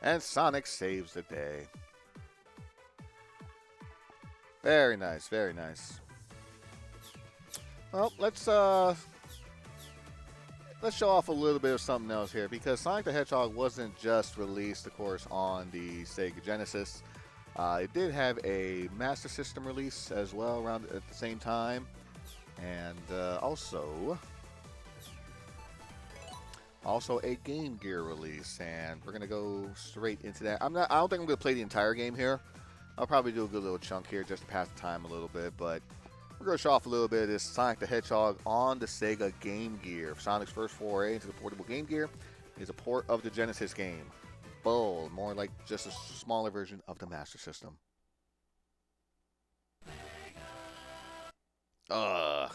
And Sonic saves the day. Very nice, very nice. Well, let's show off a little bit of something else here, because Sonic the Hedgehog wasn't just released, of course, on the Sega Genesis. It did have a Master System release as well around at the same time, and also a Game Gear release. And we're gonna go straight into that. I don't think I'm gonna play the entire game here. I'll probably do a good little chunk here just to pass the time a little bit, but we're going to show off a little bit of this Sonic the Hedgehog on the Sega Game Gear. Sonic's first foray into the portable Game Gear is a port of the Genesis game. Bull, more like just a smaller version of the Master System. Ugh.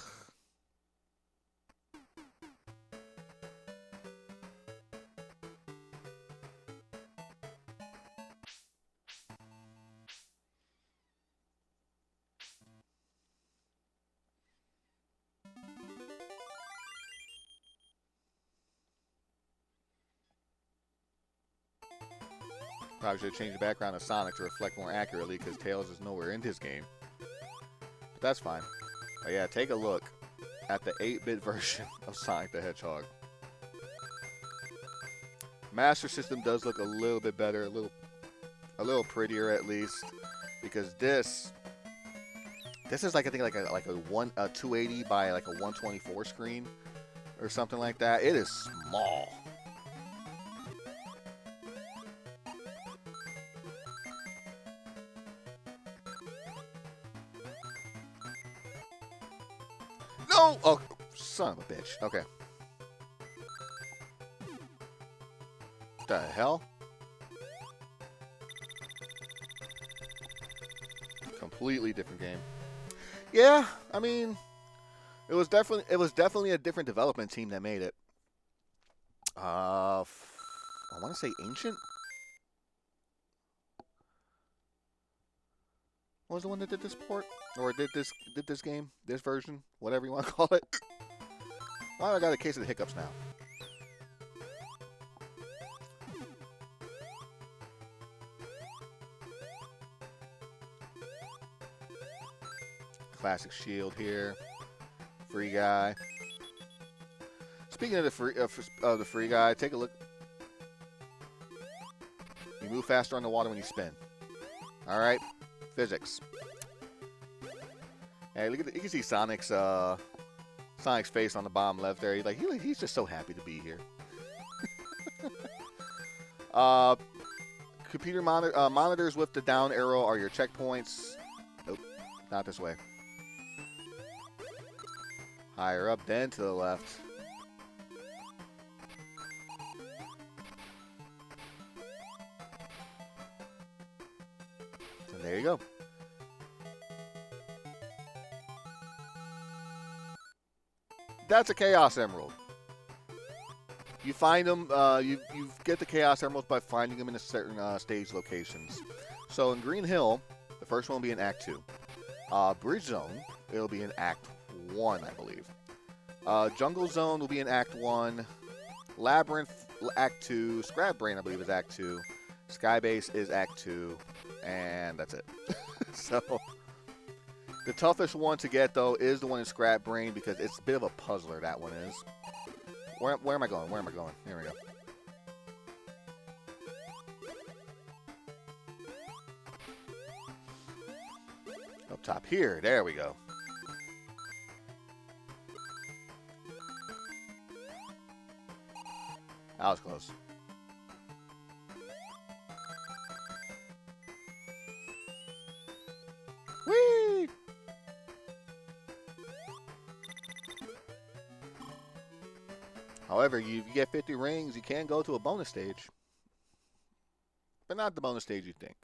Probably should have changed the background of Sonic to reflect more accurately, because Tails is nowhere in this game. But that's fine. But yeah, take a look at the 8-bit version of Sonic the Hedgehog. Master System does look a little bit better, a little prettier at least, because this is like, I think like a 280 by like a 124 screen or something like that. It is small. No! Oh, son of a bitch. Okay. What the hell? Completely different game. Yeah, I mean, it was definitely a different development team that made it. I want to say Ancient. What was the one that did this port, or did this game, this version, whatever you want to call it? Why do I got a case of the hiccups now? Classic shield here. Free guy. Speaking of the free guy, take a look. You move faster on the water when you spin. All right, physics. Hey, look at you can see Sonic's face on the bottom left there. He's just so happy to be here. Computer monitors with the down arrow are your checkpoints. Nope, not this way. Higher up, then to the left. And there you go. That's a Chaos Emerald. You find them, you get the Chaos Emeralds by finding them in a certain stage locations. So in Green Hill, the first one will be in Act 2. Bridge Zone, it'll be in Act 1, I believe. Jungle Zone will be in Act 1. Labyrinth, Act 2. Scrap Brain, I believe, is Act 2. Skybase is Act 2. And that's it. So, the toughest one to get, though, is the one in Scrap Brain, because it's a bit of a puzzler, that one is. Where am I going? Where am I going? Here we go. Up top here. There we go. That was close. However, you get 50 rings, you can go to a bonus stage. But not the bonus stage you think.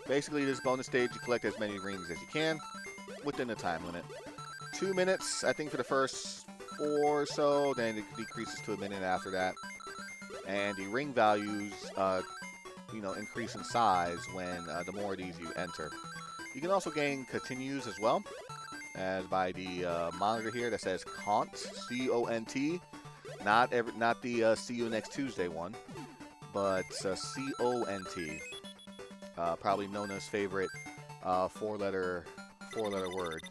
Basically, this bonus stage, you collect as many rings as you can within the time limit. 2 minutes, I think, for the first 4 or so. Then it decreases to a minute after that. And the ring values, increase in size when the more of these you enter. You can also gain continues as well, as by the monitor here that says Cont, C-O-N-T. Not the see you next Tuesday one, but C-O-N-T. Probably Nona's favorite four-letter word.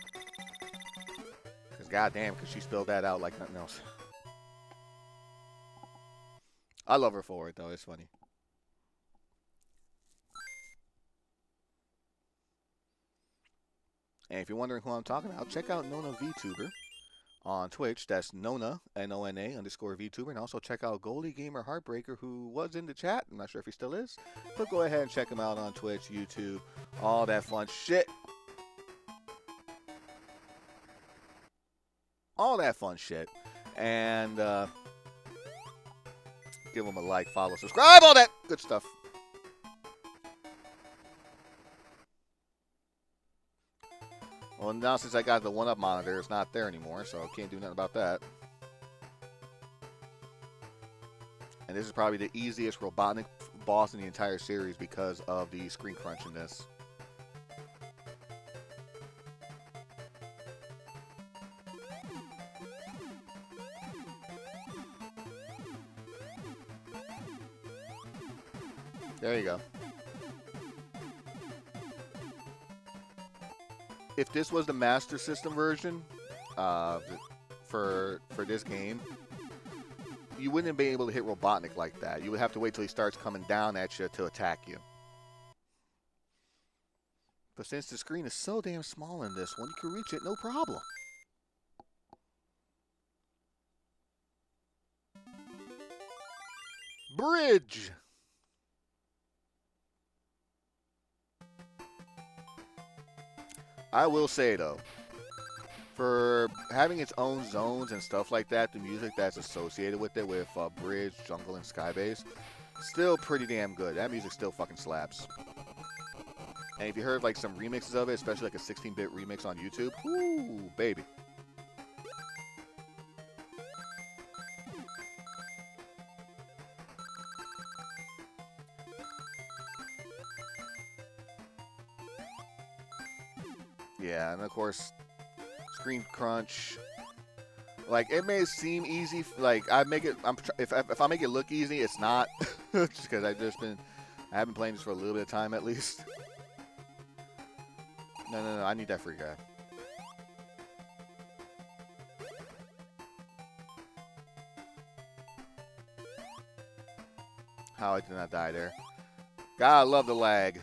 Because goddamn, because she spelled that out like nothing else. I love her for it, though. It's funny. And if you're wondering who I'm talking about, check out Nona VTuber on Twitch. That's Nona, N-O-N-A _VTuber. And also check out Goalie Gamer Heartbreaker, who was in the chat. I'm not sure if he still is. But go ahead and check him out on Twitch, YouTube, all that fun shit. All that fun shit. And give him a like, follow, subscribe, all that good stuff. Well, now since I got the 1-up monitor, it's not there anymore, so I can't do nothing about that. And this is probably the easiest Robotnik boss in the entire series because of the screen crunch in this. There you go. If this was the Master System version for this game, you wouldn't be able to hit Robotnik like that. You would have to wait till he starts coming down at you to attack you. But since the screen is so damn small in this one, you can reach it no problem. Bridge! I will say, though, for having its own zones and stuff like that, the music that's associated with it, with Bridge, Jungle, and Skybase, still pretty damn good. That music still fucking slaps. And if you heard like some remixes of it, especially like a 16-bit remix on YouTube, whoo, baby. Yeah, and of course, screen crunch. Like, it may seem easy. Like, if I make it look easy, it's not. Just because I have been playing this for a little bit of time at least. No, I need that free guy. How I did not die there. God, I love the lag.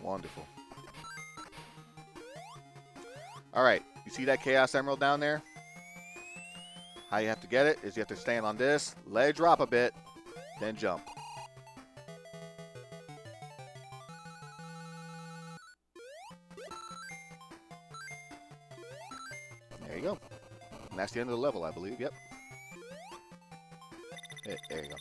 Wonderful. Alright, you see that Chaos Emerald down there? How you have to get it is you have to stand on this, let it drop a bit, then jump. There you go. And that's the end of the level, I believe. Yep. There you go.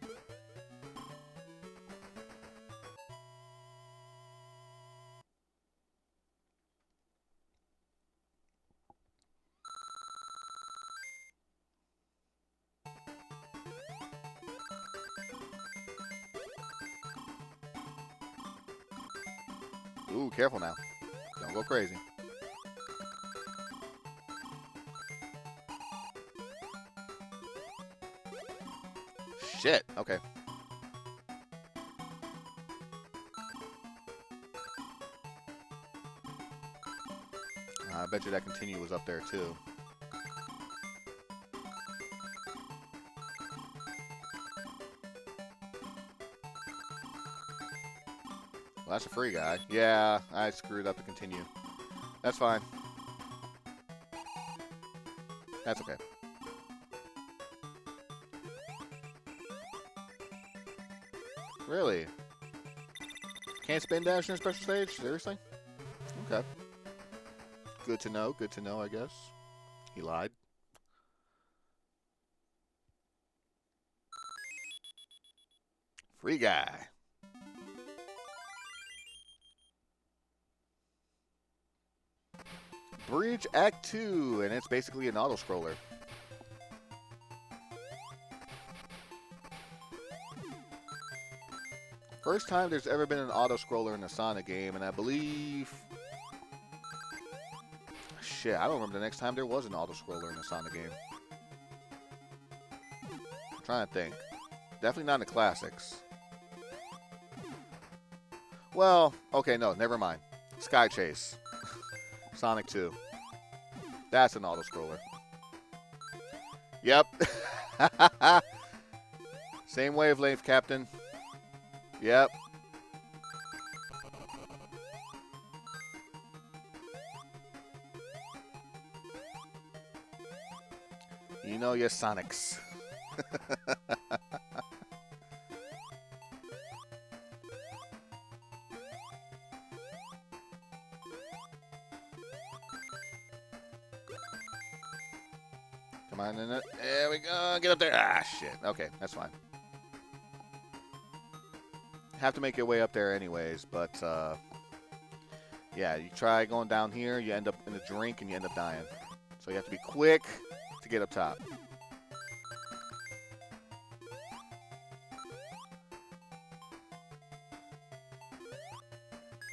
Ooh, careful now. Don't go crazy. Shit. Okay. I bet you that continue was up there too. Well, that's a free guy. Yeah, I screwed up the continue. That's fine. That's okay. Really? Can't spin dash in a special stage? Seriously? Okay. Good to know. Good to know, I guess. He lied. Free guy. Bridge Act 2, and it's basically an auto-scroller. First time there's ever been an auto-scroller in a Sonic game, and I believe... Shit, I don't remember the next time there was an auto-scroller in a Sonic game. I'm trying to think. Definitely not in the classics. Well, okay, no, never mind. Sky Chase. Sonic 2. That's an auto-scroller. Yep. Same wavelength, Captain. Yep. You know your Sonics. Come on, in it. There we go. Get up there. Ah, shit. Okay, that's fine. Have to make your way up there anyways, but yeah, you try going down here, you end up in a drink and you end up dying. So you have to be quick to get up top.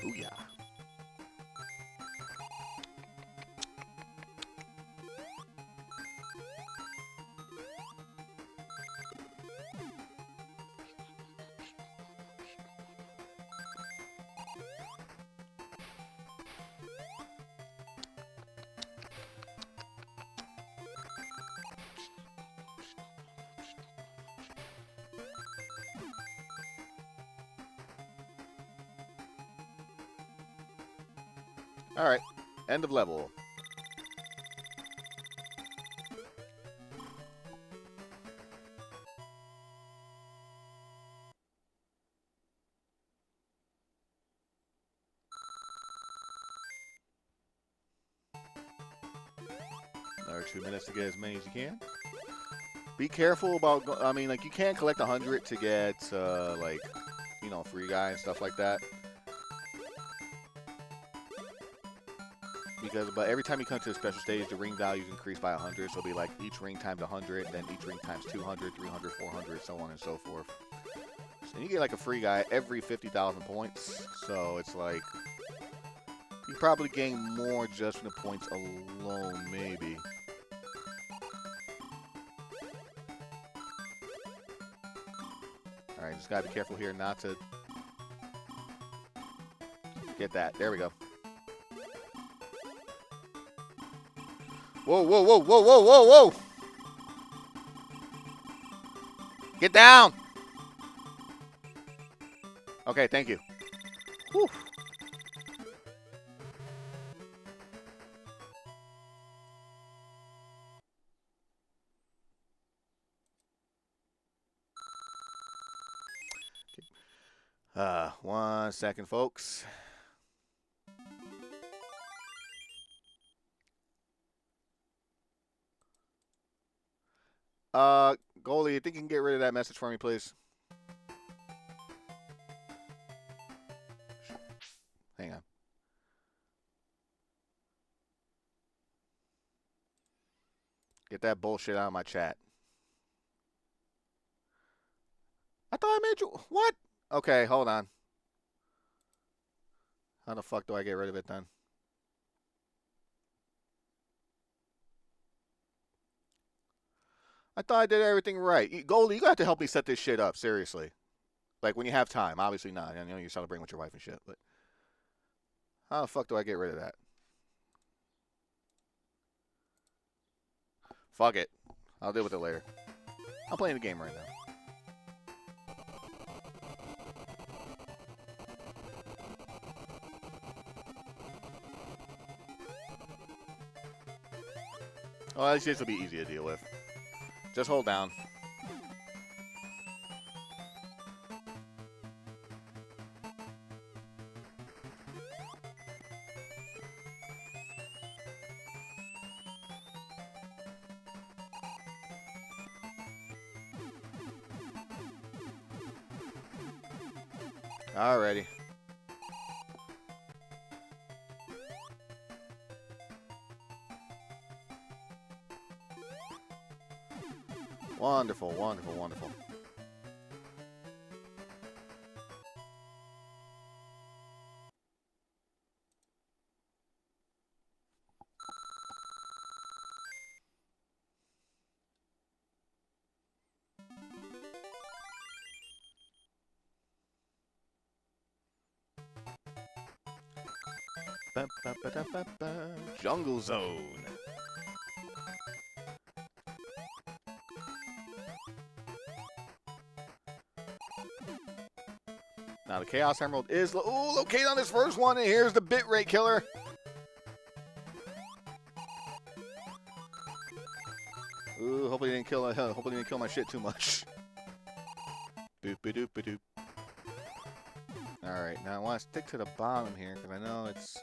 Ooh, yeah. All right, end of level. Another 2 minutes to get as many as you can. Be careful about, I mean, like, you can't collect 100 to get, like, you know, free guy and stuff like that. But every time you come to a special stage, the ring values increase by 100. So it'll be like each ring times 100, then each ring times 200, 300, 400, so on and so forth. And you get like a free guy every 50,000 points. So it's like, you probably gain more just from the points alone, maybe. Alright, just gotta be careful here not to get that. There we go. Whoa, whoa, whoa, whoa, whoa, whoa, whoa! Get down! Okay, thank you. Whew. Okay. 1 second, folks. Goalie, I think you can get rid of that message for me, please. Hang on. Get that bullshit out of my chat. I thought I made you... What? Okay, hold on. How the fuck do I get rid of it then? I thought I did everything right. Goldie, you got to help me set this shit up, seriously. Like, when you have time. Obviously not. I know you're celebrating with your wife and shit, but... How the fuck do I get rid of that? Fuck it. I'll deal with it later. I'm playing the game right now. Well, this will be easy to deal with. Just hold down. Alrighty. Wonderful, wonderful, wonderful. Ba, ba, ba, da, ba, ba. Jungle Zone. Now the Chaos Emerald is located on this first one, and here's the bitrate killer. Ooh, hopefully he didn't kill. Hopefully he didn't kill my shit too much. Boop a doop a doop. All right, now I want to stick to the bottom here because I know it's.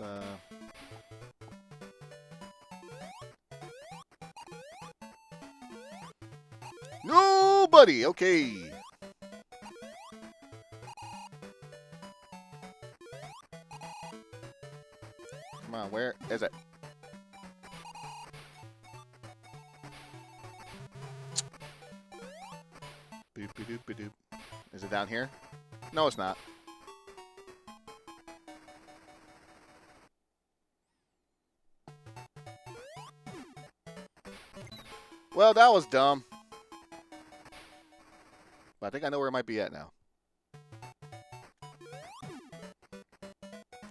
Nobody. Okay. Come on, where is it? Boop a doop a doop. Is it down here? No, it's not. Well, that was dumb. But I think I know where it might be at now.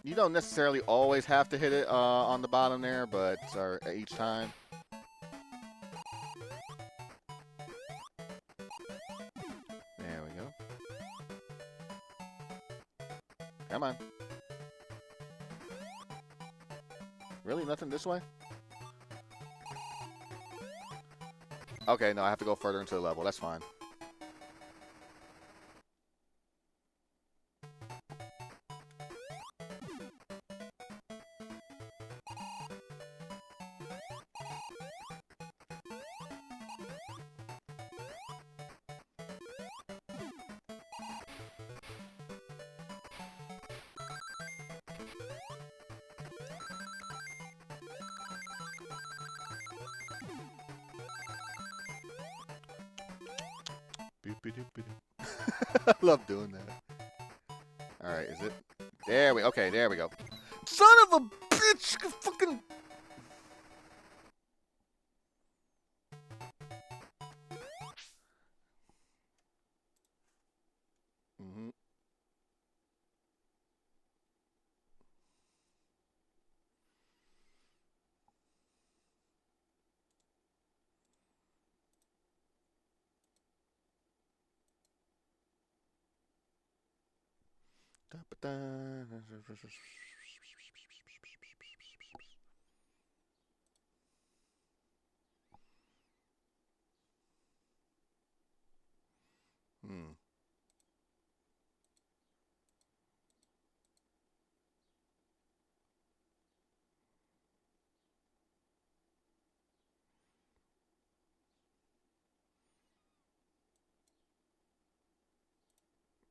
You don't necessarily always have to hit it on the bottom there, but each time. There we go. Come on. Really? Nothing this way? Okay, no, I have to go further into the level. That's fine. I love doing that. All right, is it? There we. Okay, there we go. Son of a bitch! Fucking. Mm-hmm.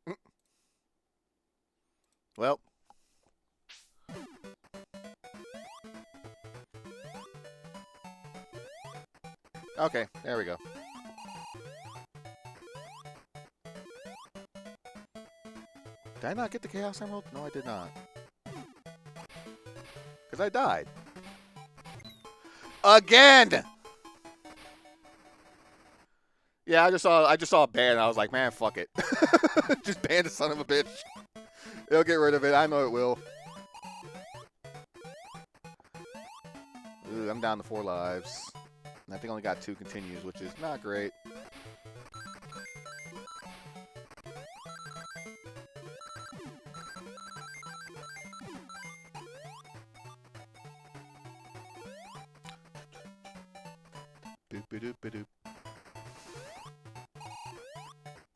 Hmm. Well. Okay, there we go. Did I not get the Chaos Emerald? No, I did not. Because I died. Again! Yeah, I just saw a ban and I was like, man, fuck it. Just ban the son of a bitch. It'll get rid of it. I know it will. Ooh, I'm down to 4 lives. And I think I only got 2 continues, which is not great. Boop-a-doop-a-doop.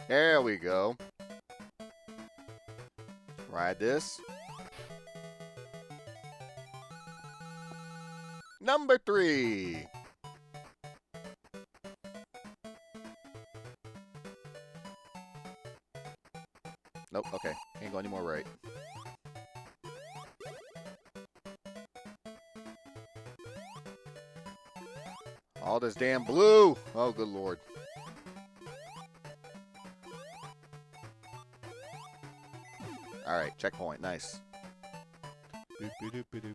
There we go. Ride this. Number 3. Nope. Nope, okay. Can't go any more right. All this damn blue! Oh, good lord. Alright, checkpoint. Nice. Boop, boop, boop, boop, boop.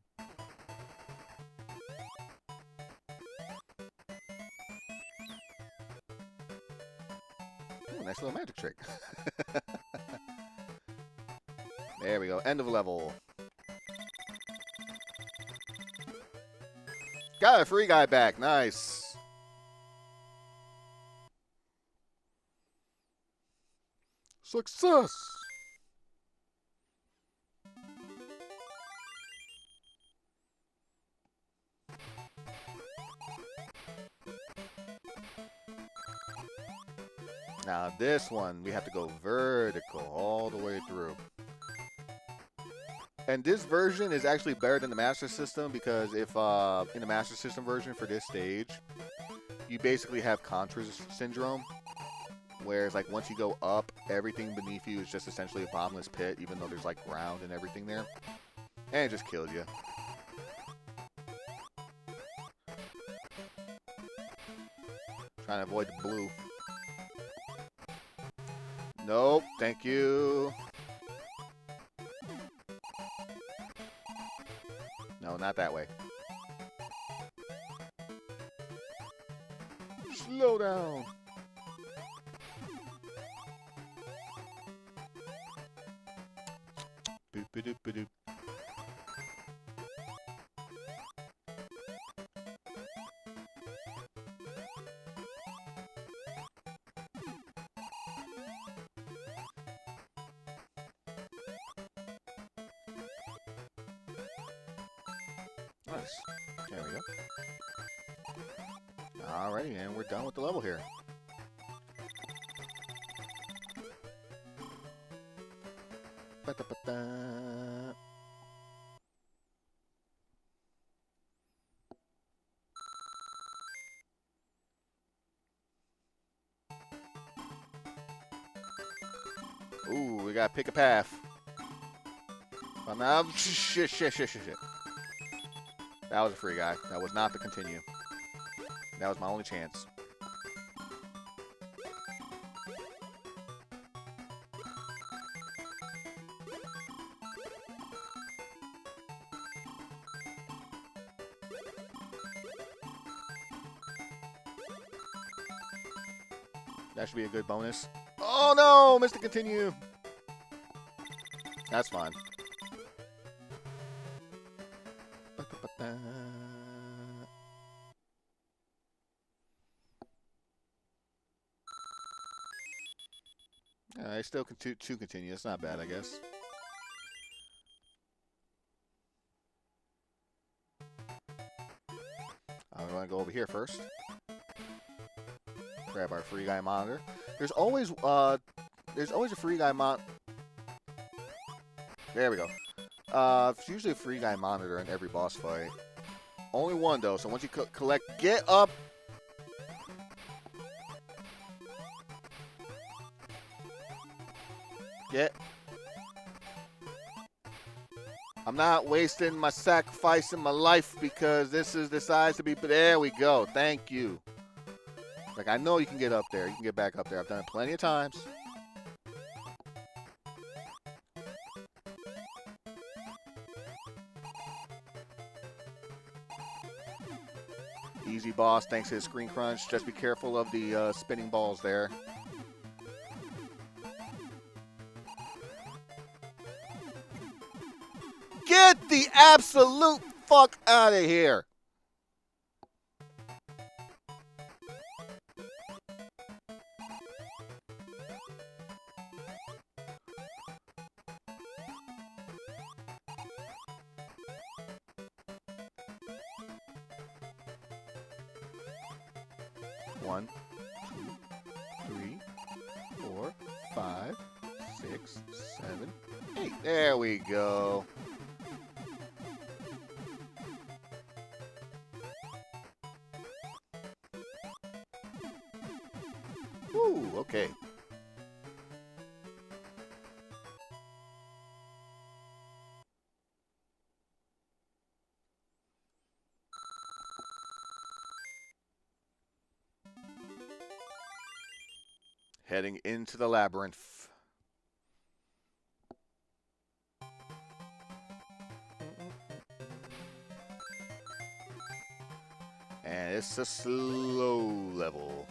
Ooh, nice little magic trick. There we go. End of level. Got a free guy back. Nice. Success. Now this one, we have to go vertical all the way through. And this version is actually better than the Master System because if in the Master System version for this stage, you basically have Contra Syndrome. Whereas like once you go up, everything beneath you is just essentially a bottomless pit, even though there's like ground and everything there. And it just kills you. Trying to avoid the blue. Nope, thank you. No, not that way. Slow down. Boop, boop, boop, boop. Nice. There we go. Alrighty, and we're done with the level here. Ba-da-ba-da. Ooh, we gotta pick a path. But now, shit. That was a free guy. That was not the continue. That was my only chance. That should be a good bonus. Oh no, missed the continue. That's fine. I still two continue. It's not bad, I guess. I'm going to go over here first. Grab our free guy monitor. There's always a free guy There we go. It's usually a free guy monitor in every boss fight. Only one though. So once you collect, get up. Get. I'm not wasting my sacrificing my life because this is decides to be. There we go. Thank you. Like, I know you can get up there. You can get back up there. I've done it plenty of times. Easy boss, thanks to his screen crunch. Just be careful of the spinning balls there. Get the absolute fuck out of here. One, 2, 3, 4, 5, 6, 7, 8. There we go. Ooh, okay. Heading into the labyrinth. And it's a slow level.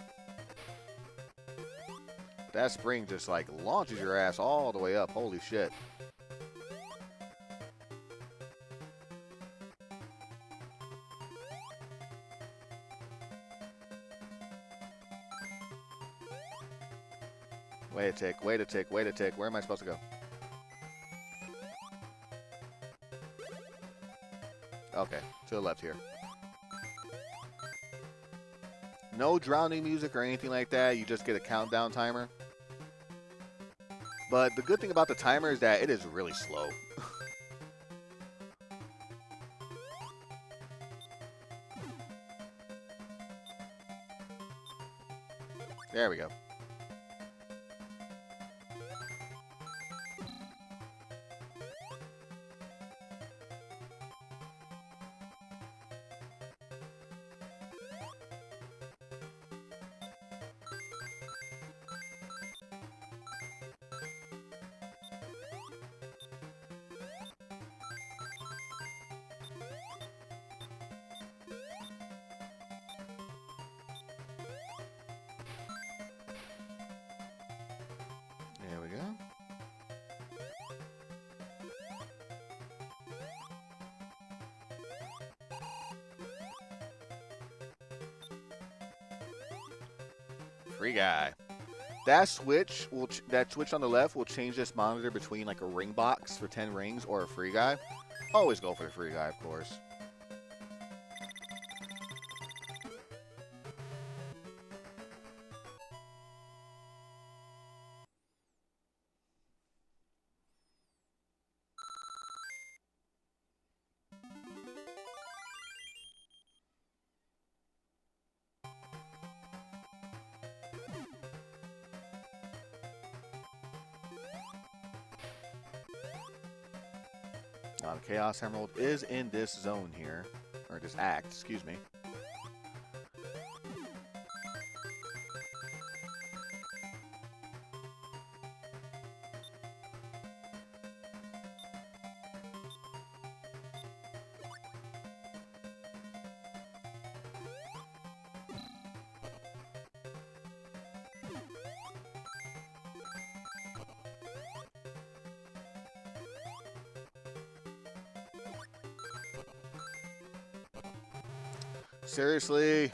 That spring just like launches your ass all the way up. Holy shit. Wait a tick, wait a tick, wait a tick. Where am I supposed to go? Okay, to the left here. No drowning music or anything like that. You just get a countdown timer. But the good thing about the timer is that it is really slow. There we go. There we go. Free guy. That switch will that switch on the left will change this monitor between like a ring box for 10 rings or a free guy. Always go for the free guy, of course. The Chaos Emerald is in this zone here, or this act, excuse me. Seriously?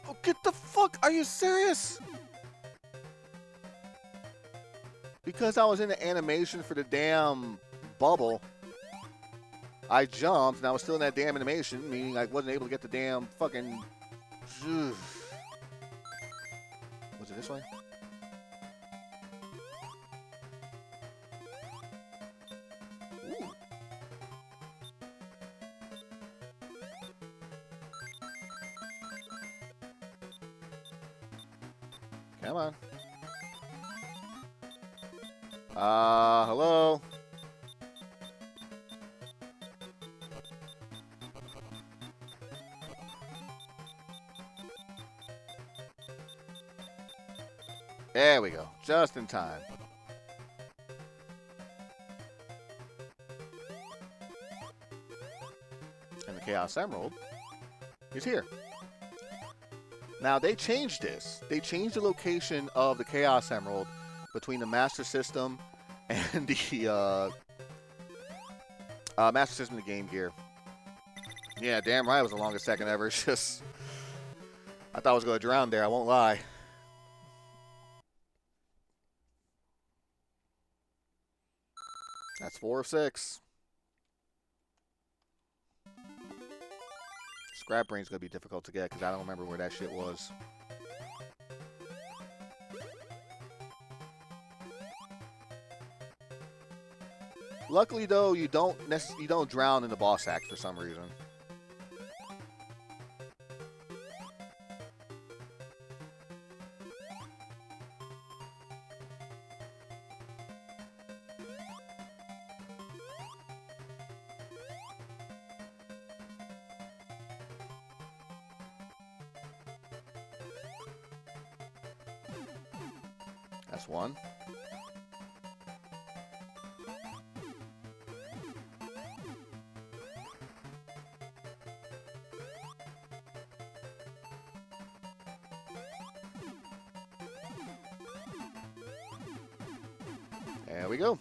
Oh, get the fuck! Are you serious? Because I was in the animation for the damn bubble, I jumped and I was still in that damn animation, meaning I wasn't able to get the damn fucking... Was it this way? Ooh. Come on. Hello? There we go. Just in time. And the Chaos Emerald is here. Now, they changed this. They changed the location of the Chaos Emerald between the Master System and the Master System and the Game Gear. Yeah, damn right it was the longest second ever. It's just... I thought I was going to drown there, I won't lie. That's 4 of 6. Scrap Brain's going to be difficult to get because I don't remember where that shit was. Luckily, though, you don't drown in the boss act for some reason. That's one. There we go.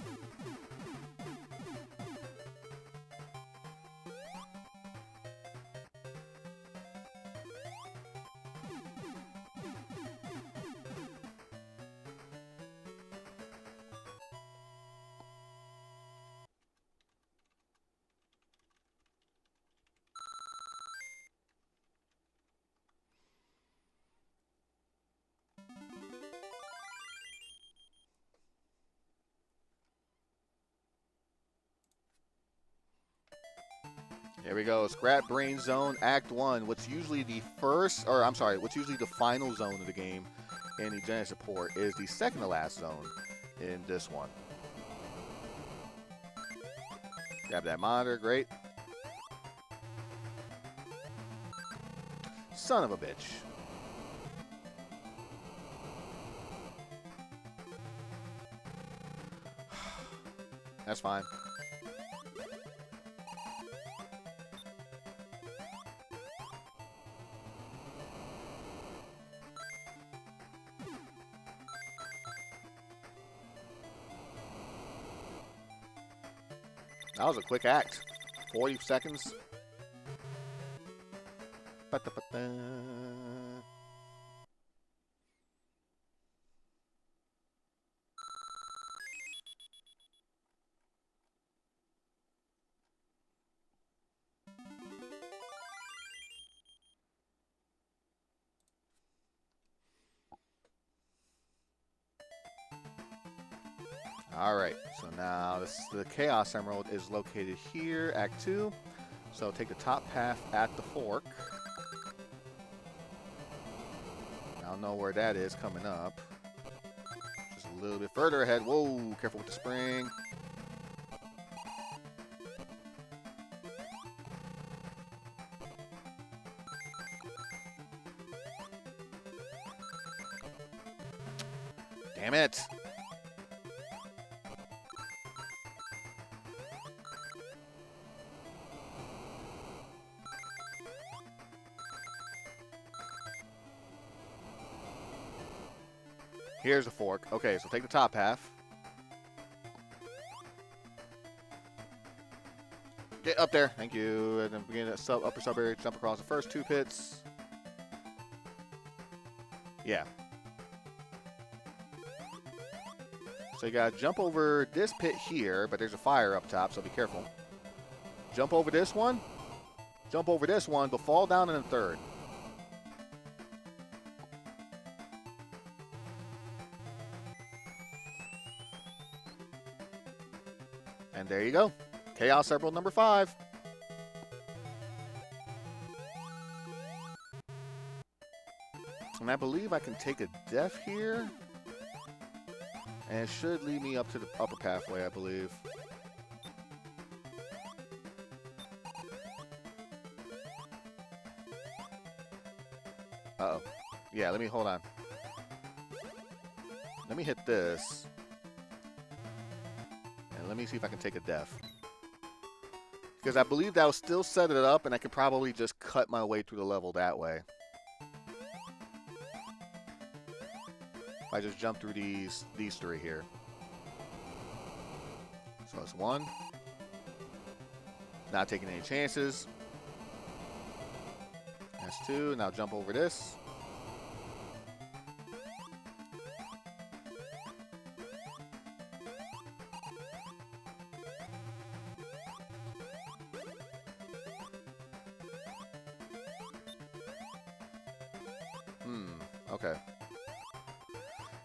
Here we go. Scrap Brain Zone Act 1. What's usually the first, or I'm sorry, what's usually the final zone of the game in the Genesis port is the second to last zone in this one. Grab that monitor. Great. Son of a bitch. That's fine. That was a quick act. 40 seconds. All right, so now the Chaos Emerald is located here, Act 2. So take the top path at the fork. I don't know where that is coming up. Just a little bit further ahead. Whoa, careful with the spring. Damn it. Here's the fork. Okay, so take the top half. Get up there. Thank you. And then begin at upper sub area. Jump across the first 2 pits. Yeah. So you gotta jump over this pit here, but there's a fire up top, so be careful. Jump over this one. Jump over this one, but fall down in the third. And there you go. Chaos Emerald number 5. And I believe I can take a death here. And it should lead me up to the upper pathway, I believe. Uh-oh. Yeah, let me hold on. Let me hit this. And let me see if I can take a death. Because I believe that'll still set it up, and I could probably just cut my way through the level that way. If I just jump through these 3 here. So that's 1. Not taking any chances. That's 2. Now jump over this. Okay.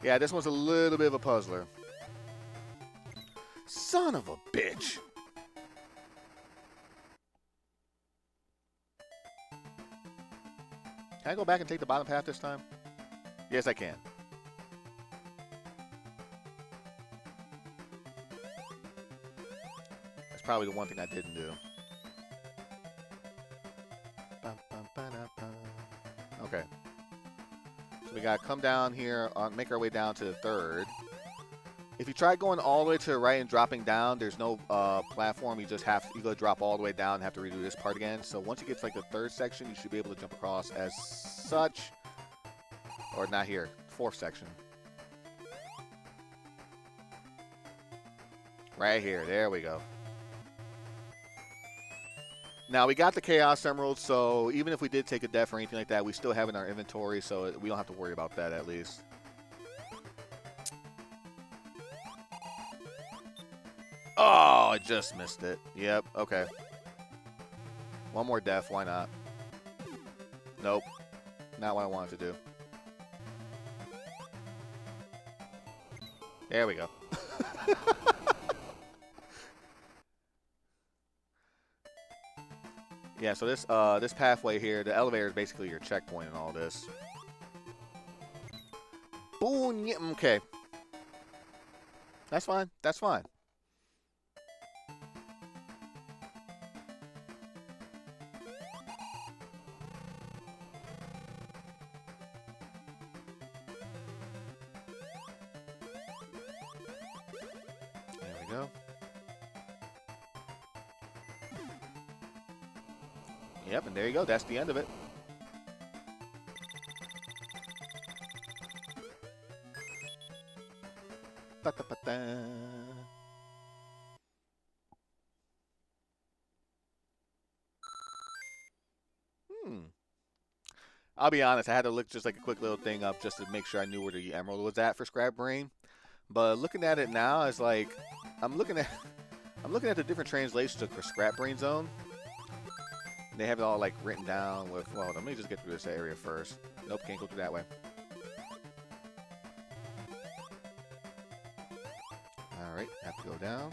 Yeah, this one's a little bit of a puzzler. Son of a bitch. Can I go back and take the bottom path this time? Yes, I can. That's probably the one thing I didn't do. Okay. So We gotta come down here, make our way down to the third. If you try going all the way to the right and dropping down, there's no platform. You just have to, you go drop all the way down and have to redo this part again. So once you get to like the third section, you should be able to jump across as such. Or not here, fourth section. Right here, there we go. Now we got the Chaos Emerald, so even if we did take a death or anything like that, we still have it in our inventory, so we don't have to worry about that at least. Oh, I just missed it. Yep, okay. One more death, why not? Nope. Not what I wanted to do. There we go. Yeah, so this pathway here, the elevator is basically your checkpoint and all this. Boom, yeah, okay. That's fine. That's fine. There we go. Yep, and there you go. That's the end of it. I'll be honest, I had to look just like a quick little thing up just to make sure I knew where the emerald was at for Scrap Brain. But looking at it now, it's like I'm looking at the different translations for Scrap Brain Zone. And they have it all like written down with, well, let me just get through this area first. Nope, can't go through that way. Alright, have to go down.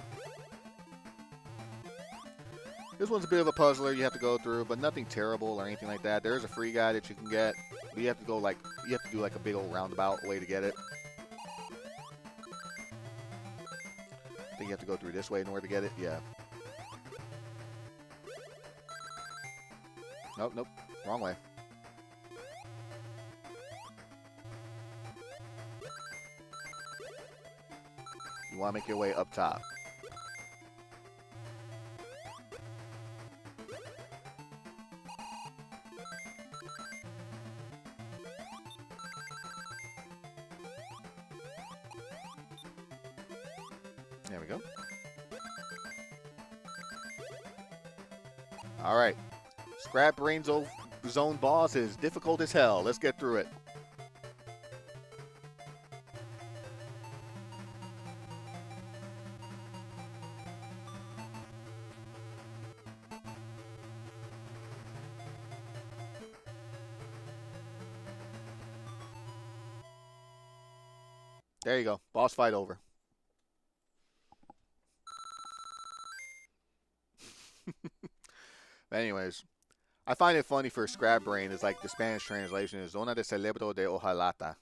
This one's a bit of a puzzler you have to go through, but nothing terrible or anything like that. There is a free guide that you can get, but you have to go like, you have to do like a big old roundabout way to get it. I think you have to go through this way in order to get it, yeah. Nope, nope, wrong way. You want to make your way up top. There we go. All right. Scrap Brain Zone boss is difficult as hell. Let's get through it. There you go. Boss fight over. Anyways, I find it funny for Scrap Brain. It's like the Spanish translation is Zona de Celebro de Hojalata.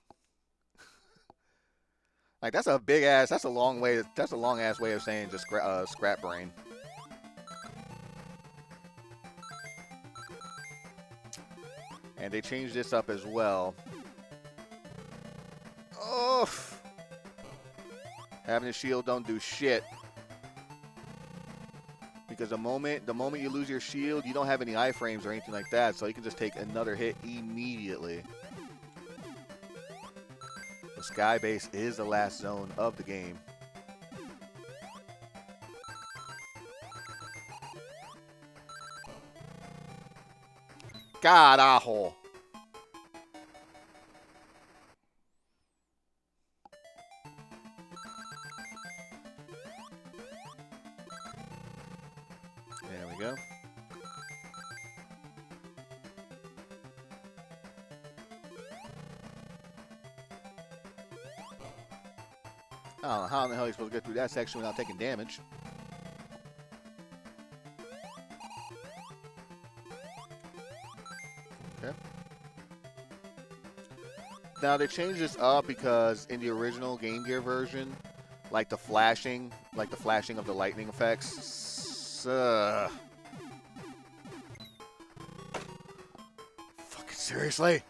Like that's a big ass. That's a long way. That's a long ass way of saying just Scrap Brain. And they changed this up as well. Oh, having a shield don't do shit. Because the moment you lose your shield, you don't have any iframes or anything like that, so you can just take another hit immediately. The Sky Base is the last zone of the game. Carajo! There we go. I don't know how in the hell you're supposed to get through that section without taking damage. Okay. Now they changed this up because in the original Game Gear version, like the flashing of the lightning effects. Fucking seriously?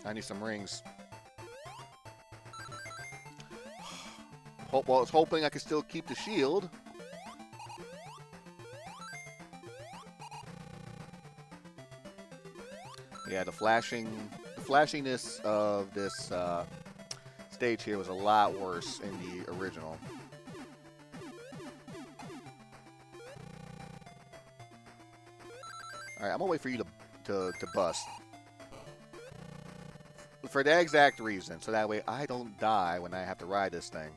I need some rings. Well, I was hoping I could still keep the shield. Yeah, the flashiness of this stage here was a lot worse in the original. All right, I'm gonna wait for you to bust for that exact reason, so that way I don't die when I have to ride this thing.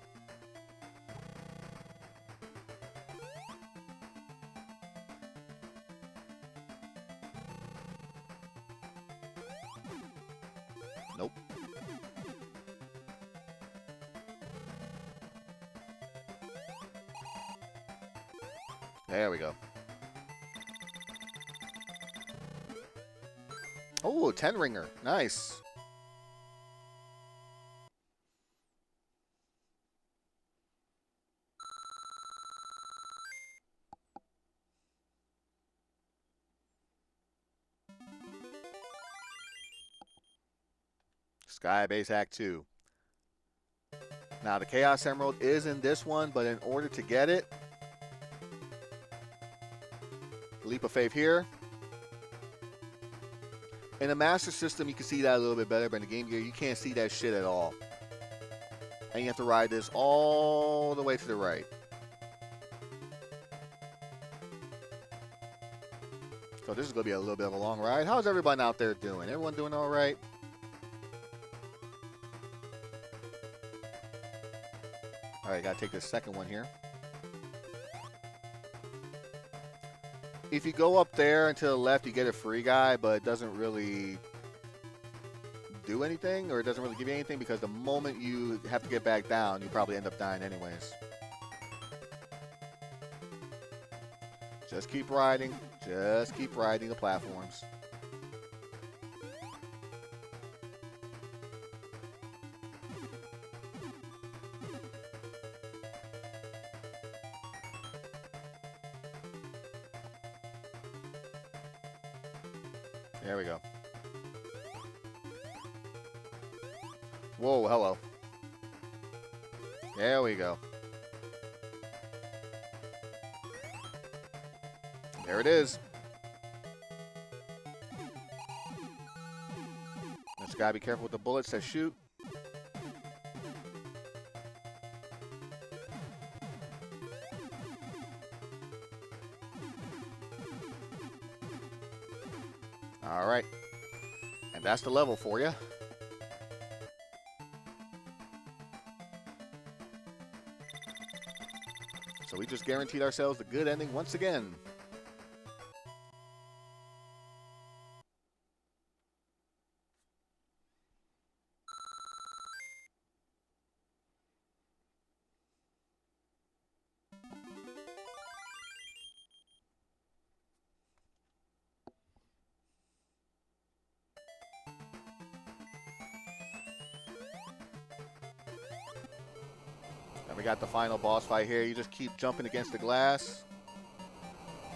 Nope. There we go. Oh, 10 ringer. Nice. Sky Base Act 2. Now, the Chaos Emerald is in this one, but in order to get it, Leap of Faith here. In the Master System, you can see that a little bit better, but in the Game Gear, you can't see that shit at all. And you have to ride this all the way to the right. So this is going to be a little bit of a long ride. How's everyone out there doing? Everyone doing all right? All right, got to take this second one here. If you go up there and to the left, you get a free guy, but it doesn't really do anything, or it doesn't really give you anything, because the moment you have to get back down, you probably end up dying anyways. Just keep riding. Just keep riding the platforms. There we go. Whoa, hello. There we go. There it is. Just gotta be careful with the bullets that shoot. All right. And that's the level for you. So we just guaranteed ourselves the good ending once again. And we got the final boss fight here. You just keep jumping against the glass.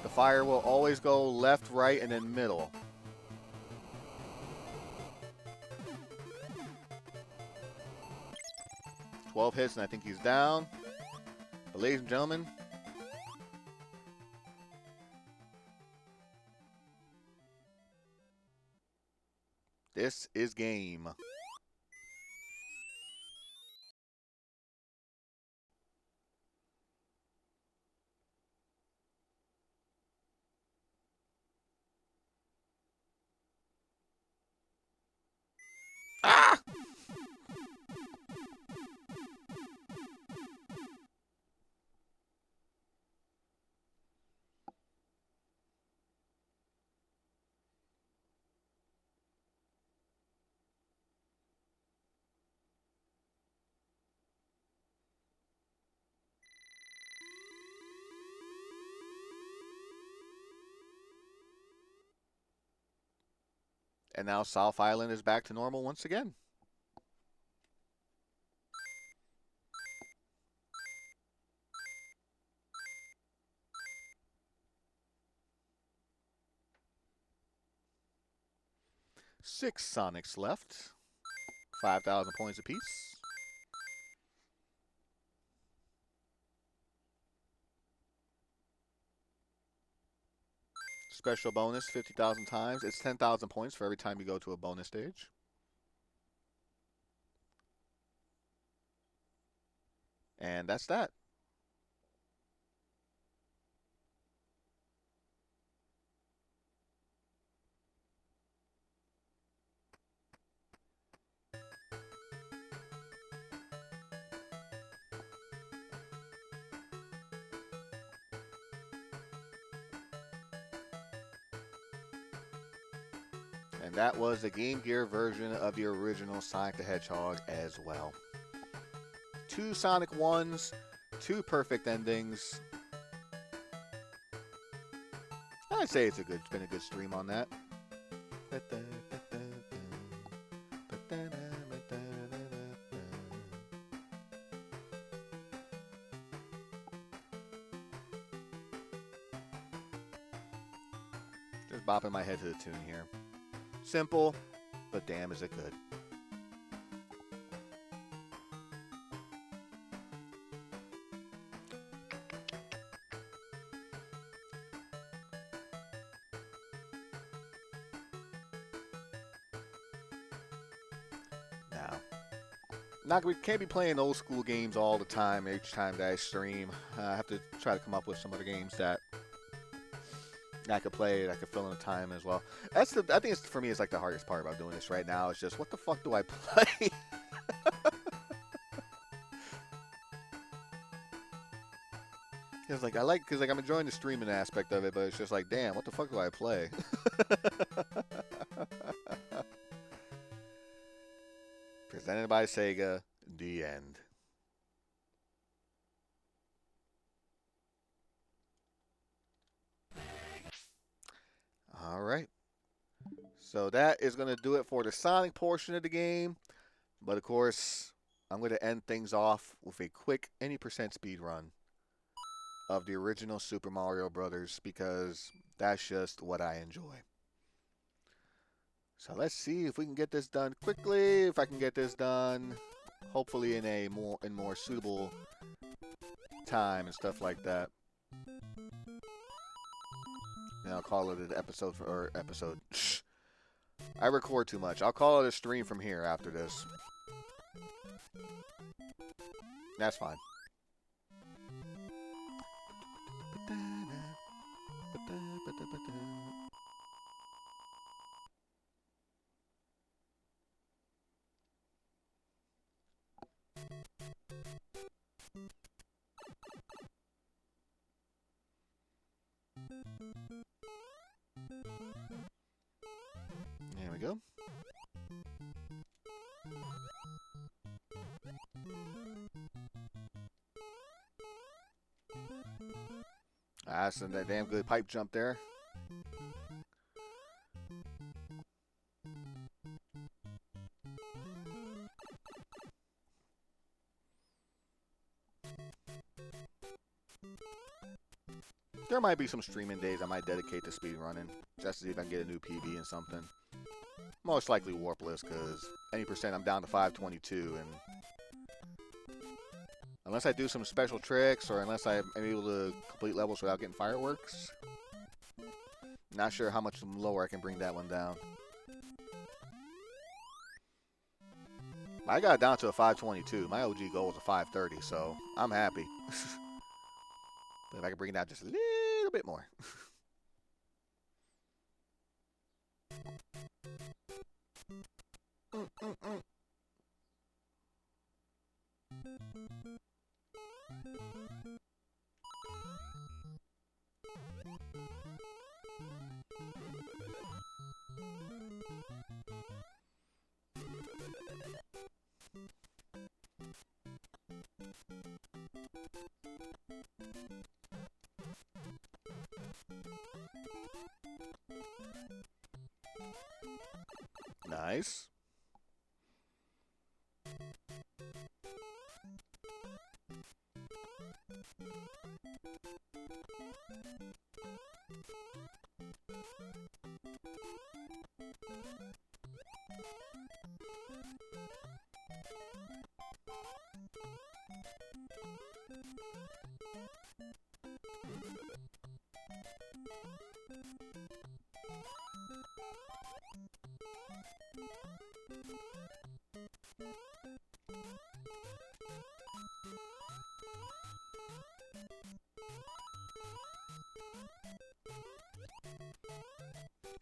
The fire will always go left, right, and then middle. "12 hits, and I think he's down. But ladies and gentlemen, this is game. Ah! And now South Island is back to normal once again. Six Sonics left. 5,000 points apiece. Special bonus 50,000 times. It's 10,000 points for every time you go to a bonus stage. And that's that. And that was the Game Gear version of the original Sonic the Hedgehog as well. 2 Sonic 1s, 2 perfect endings. I'd say it's been a good stream on that. Just bopping my head to the tune here. Simple, but damn is it good. Now, we can't be playing old school games all the time, each time that I stream. I have to try to come up with some other games that I could play, that I could fill in the time as well. I think it's, for me, it's like the hardest part about doing this right now. It's just, what the fuck do I play? It's like, because I'm enjoying the streaming aspect of it, but it's just like, damn, what the fuck do I play? Presented by Sega, the end. All right. So that is going to do it for the Sonic portion of the game. But of course, I'm going to end things off with a quick any percent speed run of the original Super Mario Brothers, because that's just what I enjoy. So let's see if we can get this done quickly. If I can get this done, hopefully in a more suitable time and stuff like that. And I'll call it an episode episode. I record too much. I'll call it a stream from here after this. That's fine. There we go. That's a damn good pipe jump there. There might be some streaming days I might dedicate to speed running, just to see if I can get a new PB and something. Most likely warpless, because any percent I'm down to 522, and unless I do some special tricks, or unless I'm able to complete levels without getting fireworks, not sure how much lower I can bring that one down. I got it down to a 522. My OG goal was a 530, so I'm happy. But if I can bring it down just a little bit more. Nice.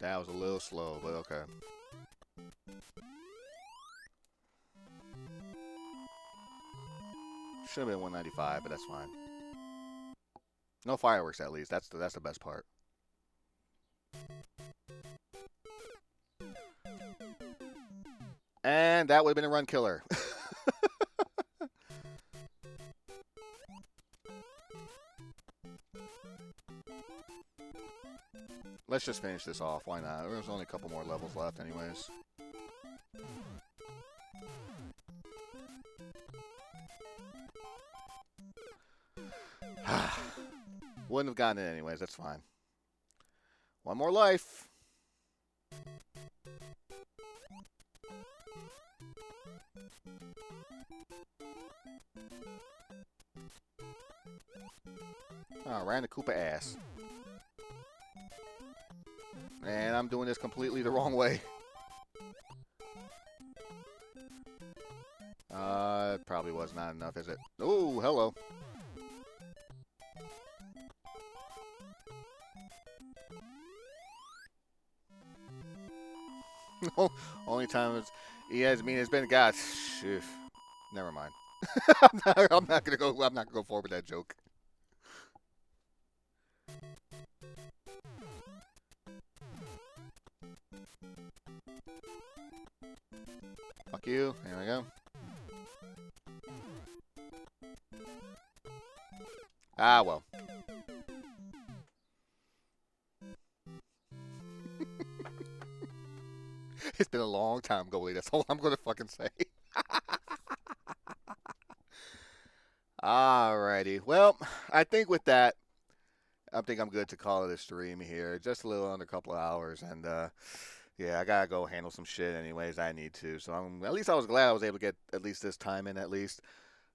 That was a little slow, but okay. Should have been 195, but that's fine. No fireworks, at least. That's the best part. And that would have been a run killer. Let's just finish this off. Why not? There's only a couple more levels left anyways. Wouldn't have gotten it anyways. That's fine. One more life. Oh, ran the Koopa ass. And I'm doing this completely the wrong way. It probably was not enough, is it? Oh, hello. Only time it's been God. Never mind. I'm not gonna go forward with that joke. Fuck you. There we go. Ah, well. It's been a long time, goalie. That's all I'm going to fucking say. Alrighty. Well, I think with that, I think I'm good to call it a stream here. Just a little under a couple of hours. And, yeah, I got to go handle some shit anyways. I need to. So at least I was glad I was able to get at least this time in at least.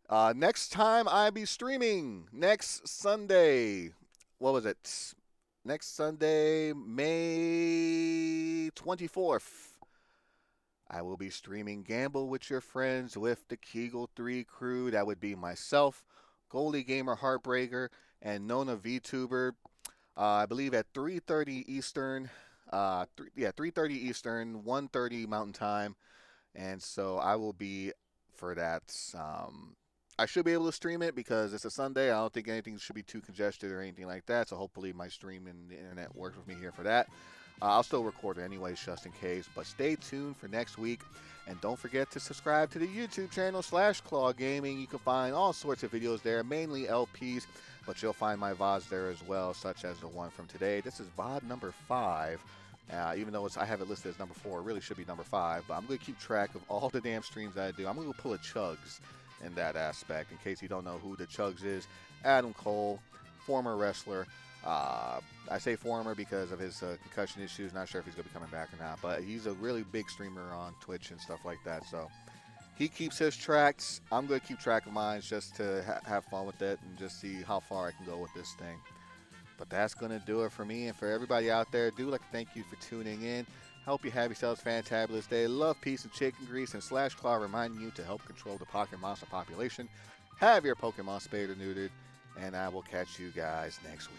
Next time I be streaming next Sunday. What was it? Next Sunday, May 24th. I will be streaming Gamble with Your Friends with the Kegel 3 crew. That would be myself, Goalie Gamer Heartbreaker, and Nona VTuber. I believe at 3:30 Eastern. 3:30 Eastern, 1:30 Mountain Time. And so I will be for that. I should be able to stream it because it's a Sunday. I don't think anything should be too congested or anything like that. So hopefully my stream and the internet works with me here for that. I'll still record it anyways, just in case. But stay tuned for next week. And don't forget to subscribe to the YouTube channel /Claw Gaming. You can find all sorts of videos there, mainly LPs. But you'll find my VODs there as well, such as the one from today. This is VOD number 5. Even though I have it listed as number 4, it really should be number 5. But I'm going to keep track of all the damn streams I do. I'm going to pull a Chugs in that aspect. In case you don't know who the Chugs is, Adam Cole, former wrestler. I say former because of his concussion issues. Not sure if he's going to be coming back or not. But he's a really big streamer on Twitch and stuff like that. So he keeps his tracks. I'm going to keep track of mine just to have fun with it and just see how far I can go with this thing. But that's going to do it for me. And for everybody out there, do like to thank you for tuning in. Hope you have yourselves a fantabulous day. Love, peace, and chicken grease. And /Claw reminding you to help control the Pocket Monster population. Have your Pokemon spayed or neutered. And I will catch you guys next week.